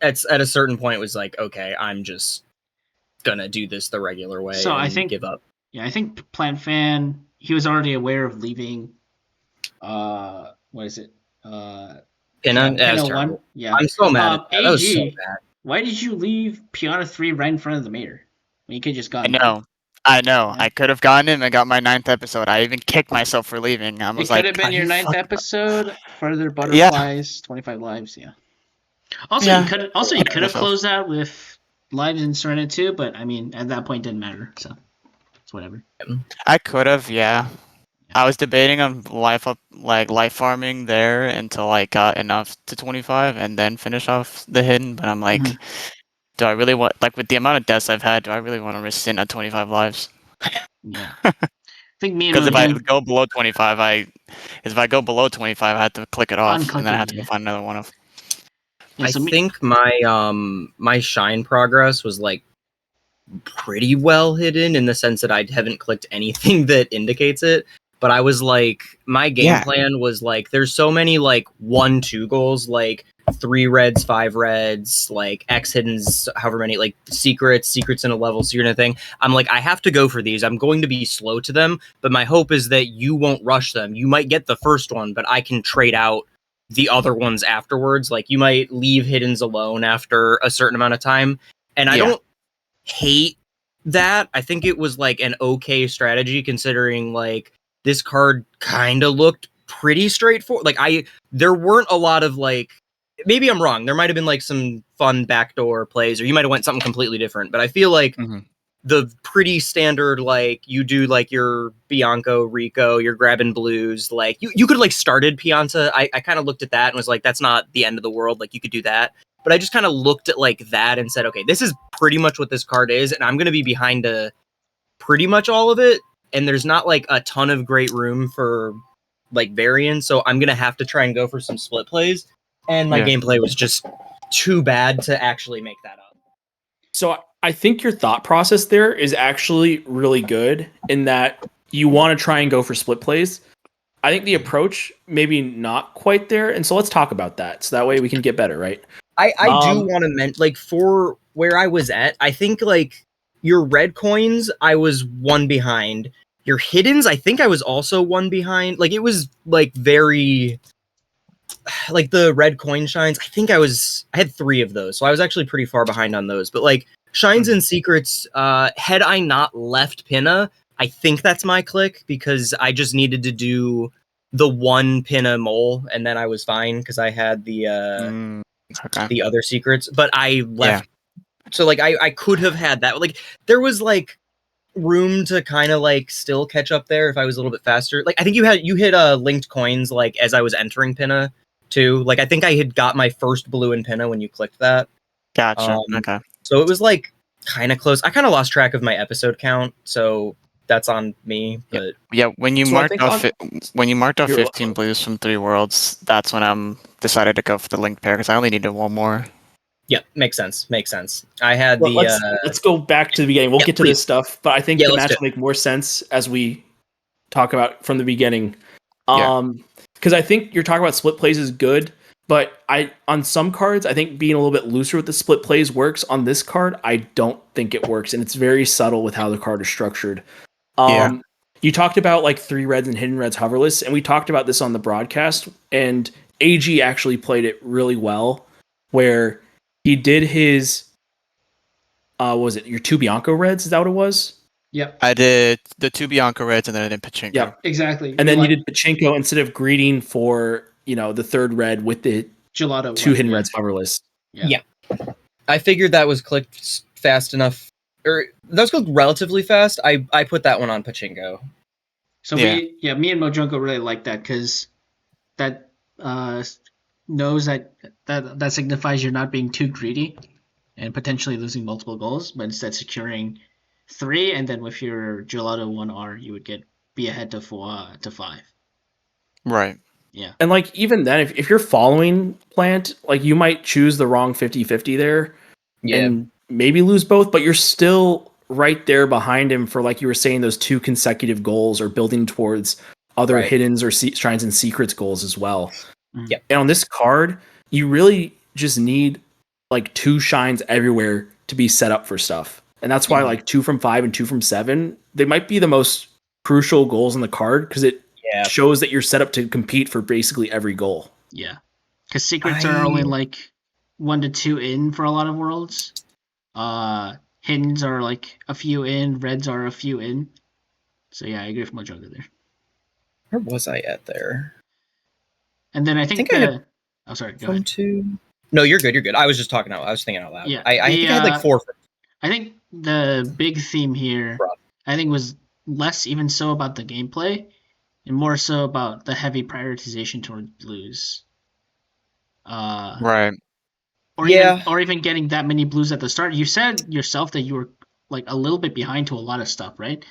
at a certain point was like, okay, I'm just gonna do this the regular way
So
and
I think
give up.
Yeah, I think Plant Fan, he was already aware of leaving. What is it?
Pinna,
Yeah,
that was
Pinna 1.
terrible.
Yeah.
I'm so mad at that. That was so
AG,
bad.
why did you leave Piana 3 right in front of the mayor? When you could just
I
gone.
know.
Yeah.
I could have gotten it and I got my 9th episode. I even kicked myself for leaving. I
It
was
could
like,
have been
"Are
your
you
9th
fucking-"
episode. Further butterflies, 25 lives. Yeah. Also,
Yeah.
you could
I
have
myself.
closed out with lives in Serena too, but I mean, at that point, didn't matter. So it's whatever.
I could have, yeah. I was debating on life farming there until I got enough to 25 and then finish off the hidden, but I'm like,
Mhm.
do I really want, like, with the amount of deaths I've had, do I really want to risk sitting at 25 lives?
Yeah. I think me and
Because if I
Raheem
go below 25, I have to click it off,
Unclick
and then I
it,
have to go
yeah.
find another one of.
Yeah,
I
so me,
think my shine progress was like pretty well hidden in the sense that I haven't clicked anything that indicates it. But I was like, my game
Yeah.
plan was like, there's so many like 1-2 goals, like 3 reds, 5 reds, like X hiddens, however many, like secrets in a level, secret in a thing. I'm like, I have to go for these. I'm going to be slow to them, but my hope is that you won't rush them. You might get the first one, but I can trade out the other ones afterwards. Like you might leave hiddens alone after a certain amount of time. And I
Yeah.
don't hate that. I think it was like an okay strategy considering like this card kind of looked pretty straightforward. Like there weren't a lot of like, maybe I'm wrong. There might have been like some fun backdoor plays, or you might have went something completely different. But I feel like the pretty standard, like you do like your Bianco, Rico, you're grabbing blues. Like you could like started Pianta. I kind of looked at that and was like, that's not the end of the world. Like you could do that. But I just kind of looked at like that and said, okay, this is pretty much what this card is, and I'm gonna be behind pretty much all of it. And there's not like a ton of great room for like variance, so I'm gonna have to try and go for some split plays. And my gameplay was just too bad to actually make that up.
So I think your thought process there is actually really good in that you want to try and go for split plays. I think the approach maybe not quite there, and so let's talk about that. So that way we can get better, right?
I do want to like for where I was at, I think like your red coins, I was 1 behind. Your hiddens, I think I was also 1 behind. Like it was like very like the red coin shines. I had 3 of those, so I was actually pretty far behind on those. But like shines and secrets, had I not left Pinna, I think that's my click because I just needed to do the 1 Pinna mole and then I was fine because I had the the other secrets, but I left. So like I could have had that. Like there was like room to kind of like still catch up there if I was a little bit faster. Like I think you hit linked coins like as I was entering Pinna too. Like I think I had got my first blue in Pinna when you clicked that.
Gotcha. Okay.
So it was like kind of close. I kind of lost track of my episode count, so that's on me. But
Yeah, when you
So I
marked
think
off when you marked off
You're
15 blues from 3 worlds, that's when I'm decided to go for the linked pair because I only needed 1 more.
yeah, makes sense. Makes sense. I had
Well,
the
let's go back to the beginning. We'll
yeah,
get to
please.
this stuff, but I think
Yeah,
the
let's
match
do
will make more sense as we talk about from the beginning.
Yeah.
Because I think you're talking about split plays is good, But on some cards, I think being a little bit looser with the split plays works. On this card, I don't think it works, and it's very subtle with how the card is structured.
Yeah.
You talked about like 3 reds and hidden reds hoverless, and we talked about this on the broadcast, and AG actually played it really well, where he did his what was it your 2 Bianco reds? Is that what it was?
Yep.
I did the 2 Bianco reds and then I did Pachinko.
Yeah,
Exactly.
and then you did Pachinko instead of greeting for the 3rd red with the
gelato
2 hidden reds hoverless.
Yeah. I figured that was clicked fast enough, or that was clicked relatively fast. I put that one on Pachinko.
So me and Mojonko really like that because that knows that signifies you're not being too greedy and potentially losing multiple goals, but instead securing 3, and then with your gelato 1R, you would be ahead to 5.
Right.
Yeah.
And like even then, if you're following Plant, like you might choose the wrong 50-50 there, and maybe lose both, but you're still right there behind him for, like you were saying, those 2 consecutive goals or building towards other hiddens or shrines and secrets goals as well.
Yeah.
And on this card, you really just need like 2 shines everywhere to be set up for stuff. And that's why like 2 from 5 and 2 from 7, they might be the most crucial goals in the card because it shows that you're set up to compete for basically every goal.
Yeah. Because secrets are only like 1 to 2 in for a lot of worlds. Hiddens are like a few in, reds are a few in. So yeah, I agree with Mojonko there.
Where was I at there?
And then I think
I had
oh, sorry, go
from
ahead.
2. No, you're good. You're good. I was just talking out. I was thinking out loud.
Yeah,
I think I had like 4.
I think the big theme here, I think, was less even so about the gameplay, and more so about the heavy prioritization toward blues.
Right.
Or even getting that many blues at the start. You said yourself that you were like a little bit behind to a lot of stuff, right?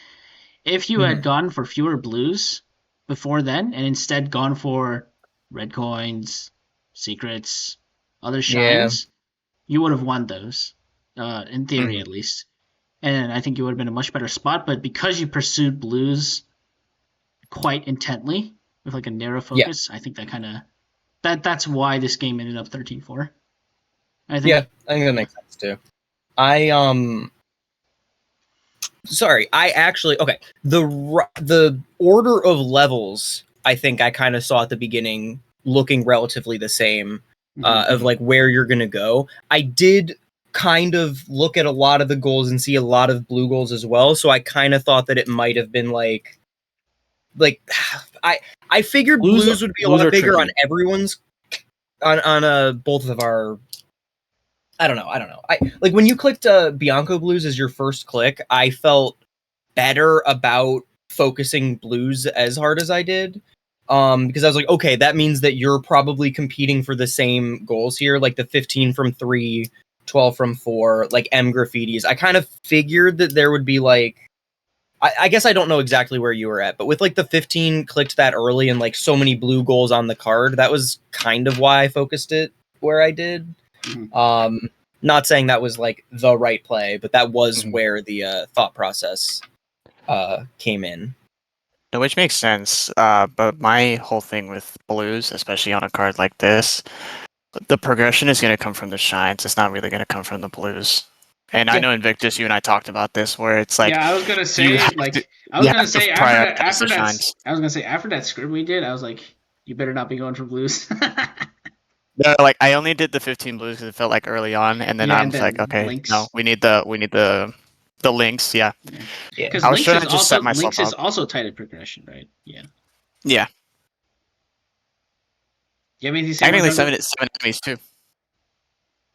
If you had gone for fewer blues before then, and instead gone for red coins, secrets, other shines, you would have won those, in theory at least. And I think you would have been in a much better spot. But because you pursued blues quite intently with like a narrow focus, I think that kind of that's why this game ended up 13-4. I think.
Yeah, I think that makes sense too. The order of levels, I think I kind of saw at the beginning looking relatively the same, of like where you're gonna go. I did kind of look at a lot of the goals and see a lot of blue goals as well, so I kind of thought that it might have been like I figured blues would be a lot bigger on everyone's on both of our. I don't know. I like when you clicked Bianco blues as your first click, I felt better about focusing blues as hard as I did. Because I was like, okay, that means that you're probably competing for the same goals here, like the 15 from 3, 12 from 4, like M graffitis. I kind of figured that there would be like, I guess I don't know exactly where you were at, but with like the 15 clicked that early and like so many blue goals on the card, that was kind of why I focused it where I did. Not saying that was like the right play, but that was where the thought process came in.
No, which makes sense. But my whole thing with blues, especially on a card like this, the progression is going to come from the shines. It's not really going to come from the blues. And I know Invictus, you and I talked about this, where it's like,
I was gonna say, after that script we did, I was like, you better not be going for blues.
No, like I only did the 15 blues because it felt like early on, and then I was like, okay, links. No, we need the links, yeah.
Because
I was trying to just set myself
links
up.
is also tied at progression, right? Yeah.
Yeah.
You have anything to say?
Technically, 7 enemies too.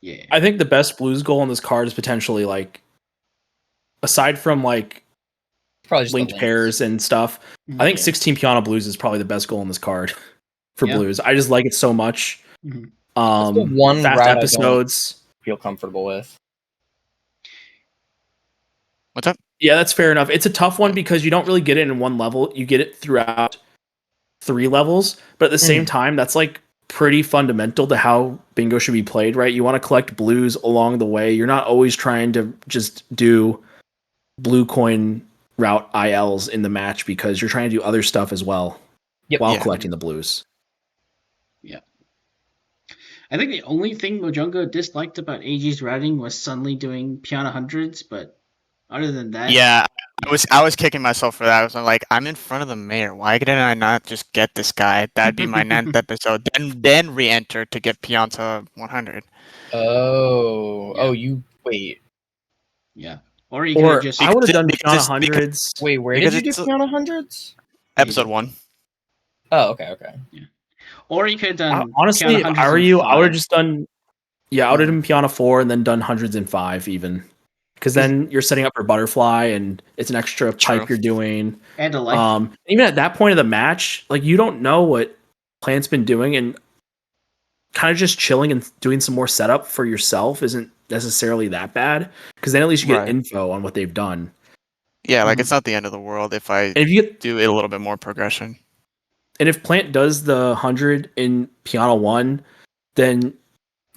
Yeah.
I think the best blues goal on this card is potentially like, aside from like
probably just
linked pairs and stuff, I think 16 Piano Blues is probably the best goal on this card for blues. I just like it so much.
One
fast episodes.
I feel comfortable with.
What's up?
Yeah, that's fair enough. It's a tough one because you don't really get it in one level. You get it throughout 3 levels, but at the same time, that's like pretty fundamental to how bingo should be played, right? You want to collect blues along the way. You're not always trying to just do blue coin route ILs in the match because you're trying to do other stuff as well while collecting the blues.
Yeah. I think the only thing Mojongo disliked about AG's routing was suddenly doing Piana hundreds, but other than that,
Yeah, I was kicking myself for that. I was like, I'm in front of the mayor. Why didn't I not just get this guy? That'd be my 9th episode. Then re-enter to get Pianta 100.
Oh, you wait.
Yeah. Or you could have just
I would have done
because
Piana
it's-
hundreds.
Wait, where
Because
did you
it's
do Piano Hundreds?
episode 1.
Oh, okay.
or you could have done
Honestly,
Piana
if I
hundreds
were
in
you, I would have
5.
just done. Yeah, I would have done Piana 4 and then done hundreds in 5 even, because then you're setting up for butterfly and it's an extra
True.
pipe you're doing.
And a life.
Even at that point of the match, like you don't know what Plant's been doing, and kind of just chilling and doing some more setup for yourself isn't necessarily that bad, because then at least you get
Right.
info on what they've done.
Yeah, like it's not the end of the world if I
And if you get,
do a little bit more progression.
and if Plant does the 100 in Piana 1, then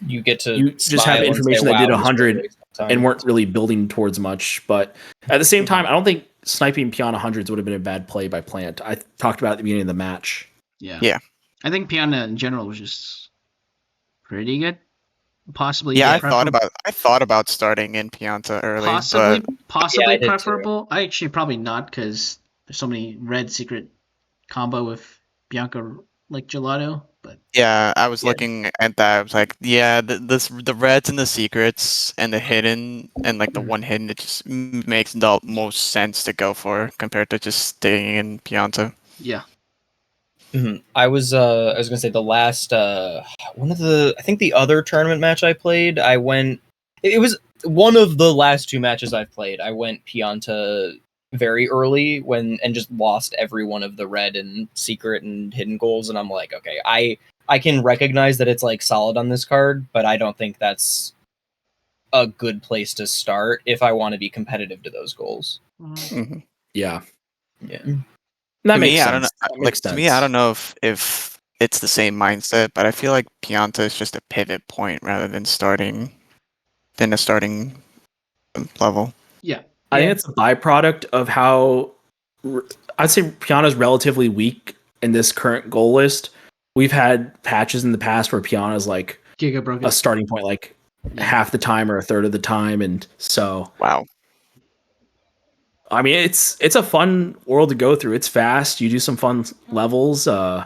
You get to
you just have
smile and
information
say,
that did
"Wow, this was
100
a waste of time."
and weren't really building towards much. But at the same time, I don't think sniping Piana hundreds would have been a bad play by Plant. I talked about it at the beginning of the match.
Yeah. I think Piana in general was just pretty good. Possibly.
Yeah,
preferable.
I thought about starting in Pianta early,
Possibly
but
Yeah, I did too.
preferable. I actually probably not, because there's so many red secret combo with Bianca like Gelato. But
yeah, I was looking at that. I was like, yeah, the reds and the secrets and the hidden and like the one hidden, it just makes the most sense to go for compared to just staying in Pianta.
yeah,
I was gonna say the last one of the I think the other tournament match I played, I went. It was one of the last 2 matches I've played. I went Pianta very early and just lost every one of the red and secret and hidden goals, and I'm like, okay, I can recognize that it's like solid on this card, but I don't think that's a good place to start if I want to be competitive to those goals.
Mhm.
Yeah.
Yeah.
That
To
makes
me,
sense.
I don't know.
That
Like
makes
to
sense.
me, I don't know if it's the same mindset, but I feel like Pianta is just a pivot point rather than a starting level.
yeah.
I think it's a byproduct of how I'd say Piana's relatively weak in this current goal list. We've had patches in the past where Piana's like
Giga broke
a
it.
starting point like half the time or a third of the time, and so
Wow.
I mean it's a fun world to go through. It's fast. You do some fun levels.
Yeah.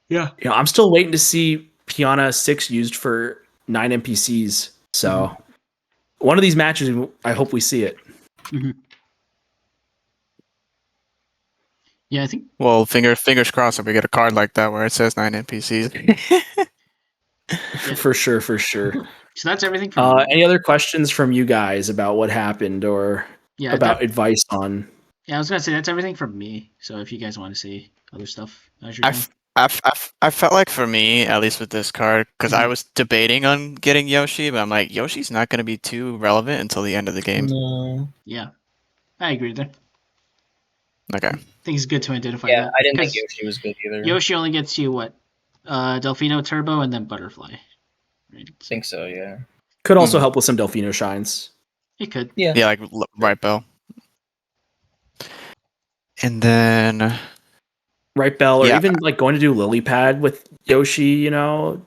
You know, I'm still waiting to see Piana 6 used for 9 NPCs. So one of these matches, I hope we see it.
Yeah, I think.
Well, fingers crossed if we get a card like that where it says 9 NPCs.
For sure, for sure.
So that's everything from
Any other questions from you guys about what happened or about advice on?
Yeah, I was gonna say that's everything from me. So if you guys want to see other stuff, now's your time.
I felt like for me, at least with this card, because I was debating on getting Yoshi, but I'm like, Yoshi's not going to be too relevant until the end of the game.
No.
Yeah, I agree there.
Okay.
I think it's good to identify
Yeah,
that.
I didn't think
'cause
Yoshi was good either.
Yoshi only gets you what? Delfino Turbo and then Butterfly. Right.
I think so, yeah.
Could also help with some Delfino shines.
It could.
Yeah.
Yeah, like right bell. And then
Right bell, or
Yeah.
even like going to do lily pad with Yoshi, you know.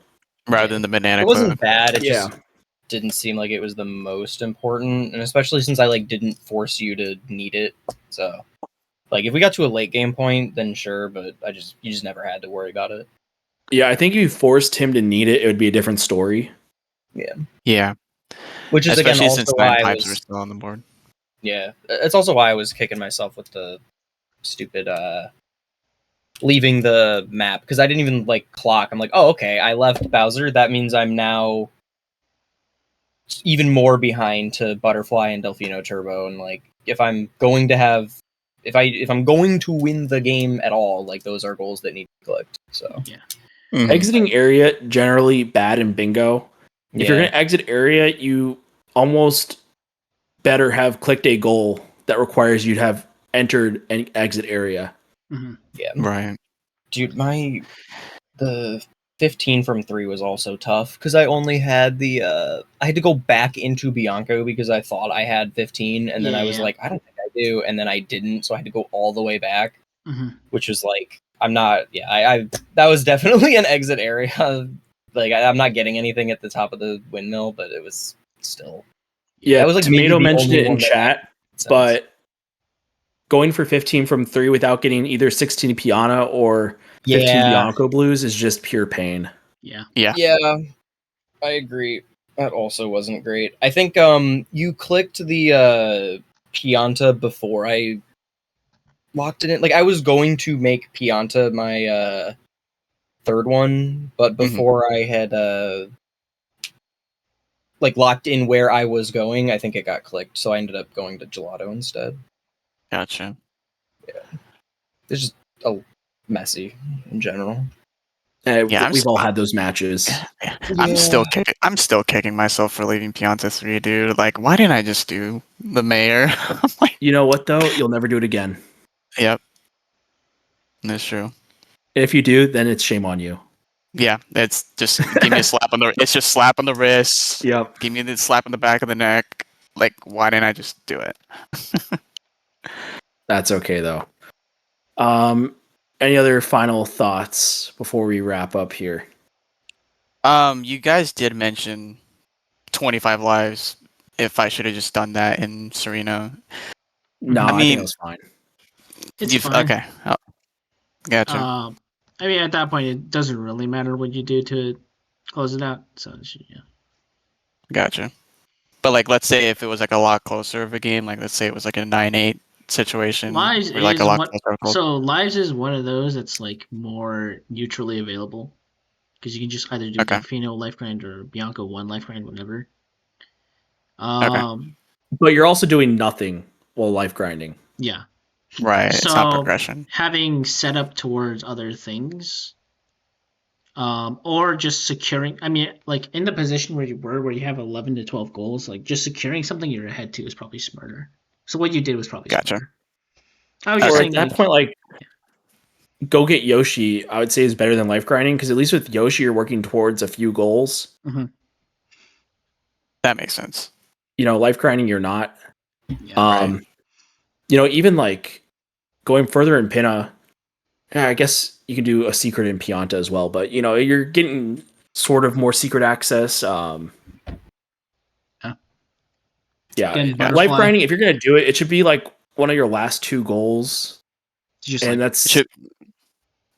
rather than the banana
It wasn't
clip.
bad, it
Yeah.
just didn't seem like it was the most important, and especially since I like didn't force you to need it. So like if we got to a late game point, then sure, but you just never had to worry about it.
Yeah, I think if you forced him to need it, it would be a different story.
Yeah.
Which is
Especially
again
since
also
9
why I
pipes were
was
still on the board.
yeah. It's also why I was kicking myself with the stupid leaving the map, because I didn't even like clock. I'm like, oh okay, I left Bowser. That means I'm now even more behind to Butterfly and Delfino Turbo, and like if I'm going to win the game at all, like those are goals that need to be clicked. So
Mhm.
Exiting area generally bad in bingo. If you're
Yeah.
gonna exit area, you almost better have clicked a goal that requires you to have entered an exit area.
Right.
Dude, the 15 from 3 was also tough because I only had I had to go back into Bianco because I thought I had 15, and then I was
Yeah.
like, I don't think I do, and then I didn't, so I had to go all the way back, which was like I'm not. Yeah, I that was definitely an exit area. Like I'm not getting anything at the top of the windmill, but it was still.
Yeah,
that was like maybe
Tomato
the
mentioned
only
it in
one that
chat,
made sense.
but going for 15 from 3 without getting either 16 Piana or 15 Bianco blues is just pure pain.
Yeah.
Yeah, I agree. That also wasn't great. I think you clicked the Pianta before I locked it in. Like I was going to make Pianta my third one, but before I had like locked in where I was going, I think it got clicked, so I ended up going to gelato instead.
Gotcha.
Yeah, it's just messy in general.
We've all had those matches.
I'm still kicking myself for leaving Pianta 3, dude. Like, why didn't I just do the mayor? Like,
you know what though? You'll never do it again.
Yep, that's true.
If you do, then it's shame on you.
Yeah, it's just give me a slap on the. It's just slap on the wrist.
Yep.
Give me the slap on the back of the neck. Like, why didn't I just do it?
That's okay though. Any other final thoughts before we wrap up here?
You guys did mention 25 lives. If I should have just done that in Serena.
No, I think it was fine.
It's fine.
Okay. Oh, gotcha.
I mean, at that point, it doesn't really matter what you do to close it out. So, yeah.
Gotcha. But like, let's say if it was like a lot closer of a game, like let's say it was like a 9-8 situation.
Lives
like
is Lives is one of those that's like more neutrally available because you can just either do Delfino life grind or Bianco 1 life grind, whatever.
But you're also doing nothing while life grinding.
Yeah.
Right.
So
it's not progression.
Having set up towards other things, or just securing. I mean, like in the position where you were, where you have 11 to 12 goals, like just securing something you're ahead to is probably smarter. So what you did was probably smarter. I was just saying
at that point, like, go get Yoshi. I would say is better than life grinding because at least with Yoshi, you're working towards a few goals.
Mm-hmm.
That makes sense.
You know, life grinding, you're not.
Yeah,
right. You know, even like going further in Pinna, I guess you can do a secret in Pianta as well. But you know, you're getting sort of more secret access. Life grinding. If you're gonna do it, it should be like one of your last 2 goals.
Just
and
like,
that's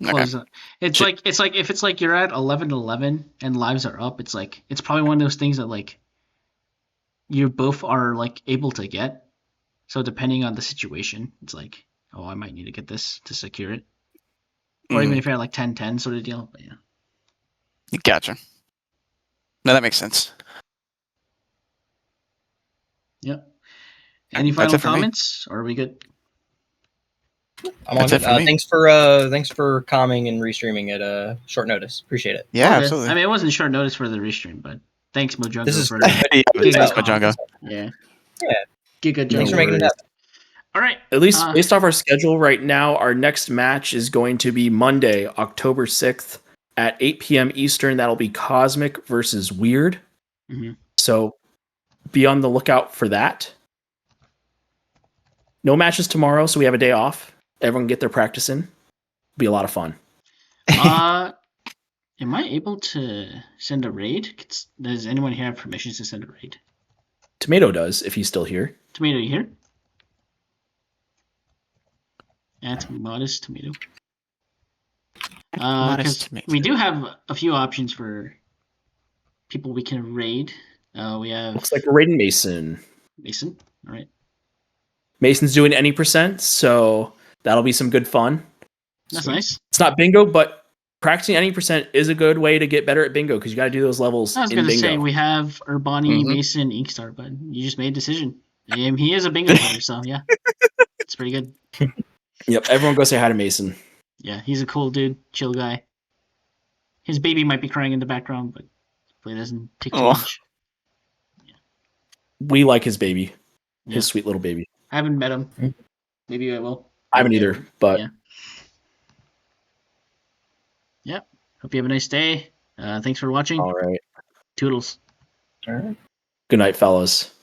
close up. It's like if it's like you're at 11-11 and lives are up, it's like it's probably one of those things that like you both are like able to get. So depending on the situation, it's like, oh, I might need to get this to secure it. Or even if you're at like 10-10 sort of deal. But yeah.
Gotcha. No, that makes sense.
Yep. Any final comments? Or are we good?
I'm on good. Thanks for calming and restreaming at short notice. Appreciate it.
Yeah, absolutely.
I mean, it wasn't short notice for the restream, but thanks, Mojongo.
This is
for
thanks, Mojongo.
Yeah.
Giga Thanks for making it happen.
All right.
At least based off our schedule right now, our next match is going to be Monday, October 6th at 8 p.m. Eastern. That'll be Cosmic versus Weird.
Mm-hmm.
So be on the lookout for that. No matches tomorrow, so we have a day off. Everyone get their practice in. Be a lot of fun.
Am I able to send a raid? Does anyone here have permissions to send a raid?
Tomato does, if he's still here.
Tomato, you here? That's Modest Tomato. Because we do have a few options for people we can raid. We have...
Looks like we're raiding Mason.
Mason? All right.
Mason's doing any %, so that'll be some good fun.
That's nice.
It's not bingo, but practicing any % is a good way to get better at bingo because you got to do those levels.
I was going to say we have Urbani, Mason, Inkstar, but you just made a decision. And he is a bingo player, so yeah, it's pretty good.
Yep, everyone go say hi to Mason.
Yeah, he's a cool dude, chill guy. His baby might be crying in the background, but hopefully it doesn't take too much.
Yeah. We like his baby, his sweet little baby.
I haven't met him. Maybe I will.
I haven't either, but
yeah. Hope you have a nice day. Thanks for watching.
All right.
Toodles.
All right.
Good night, fellas.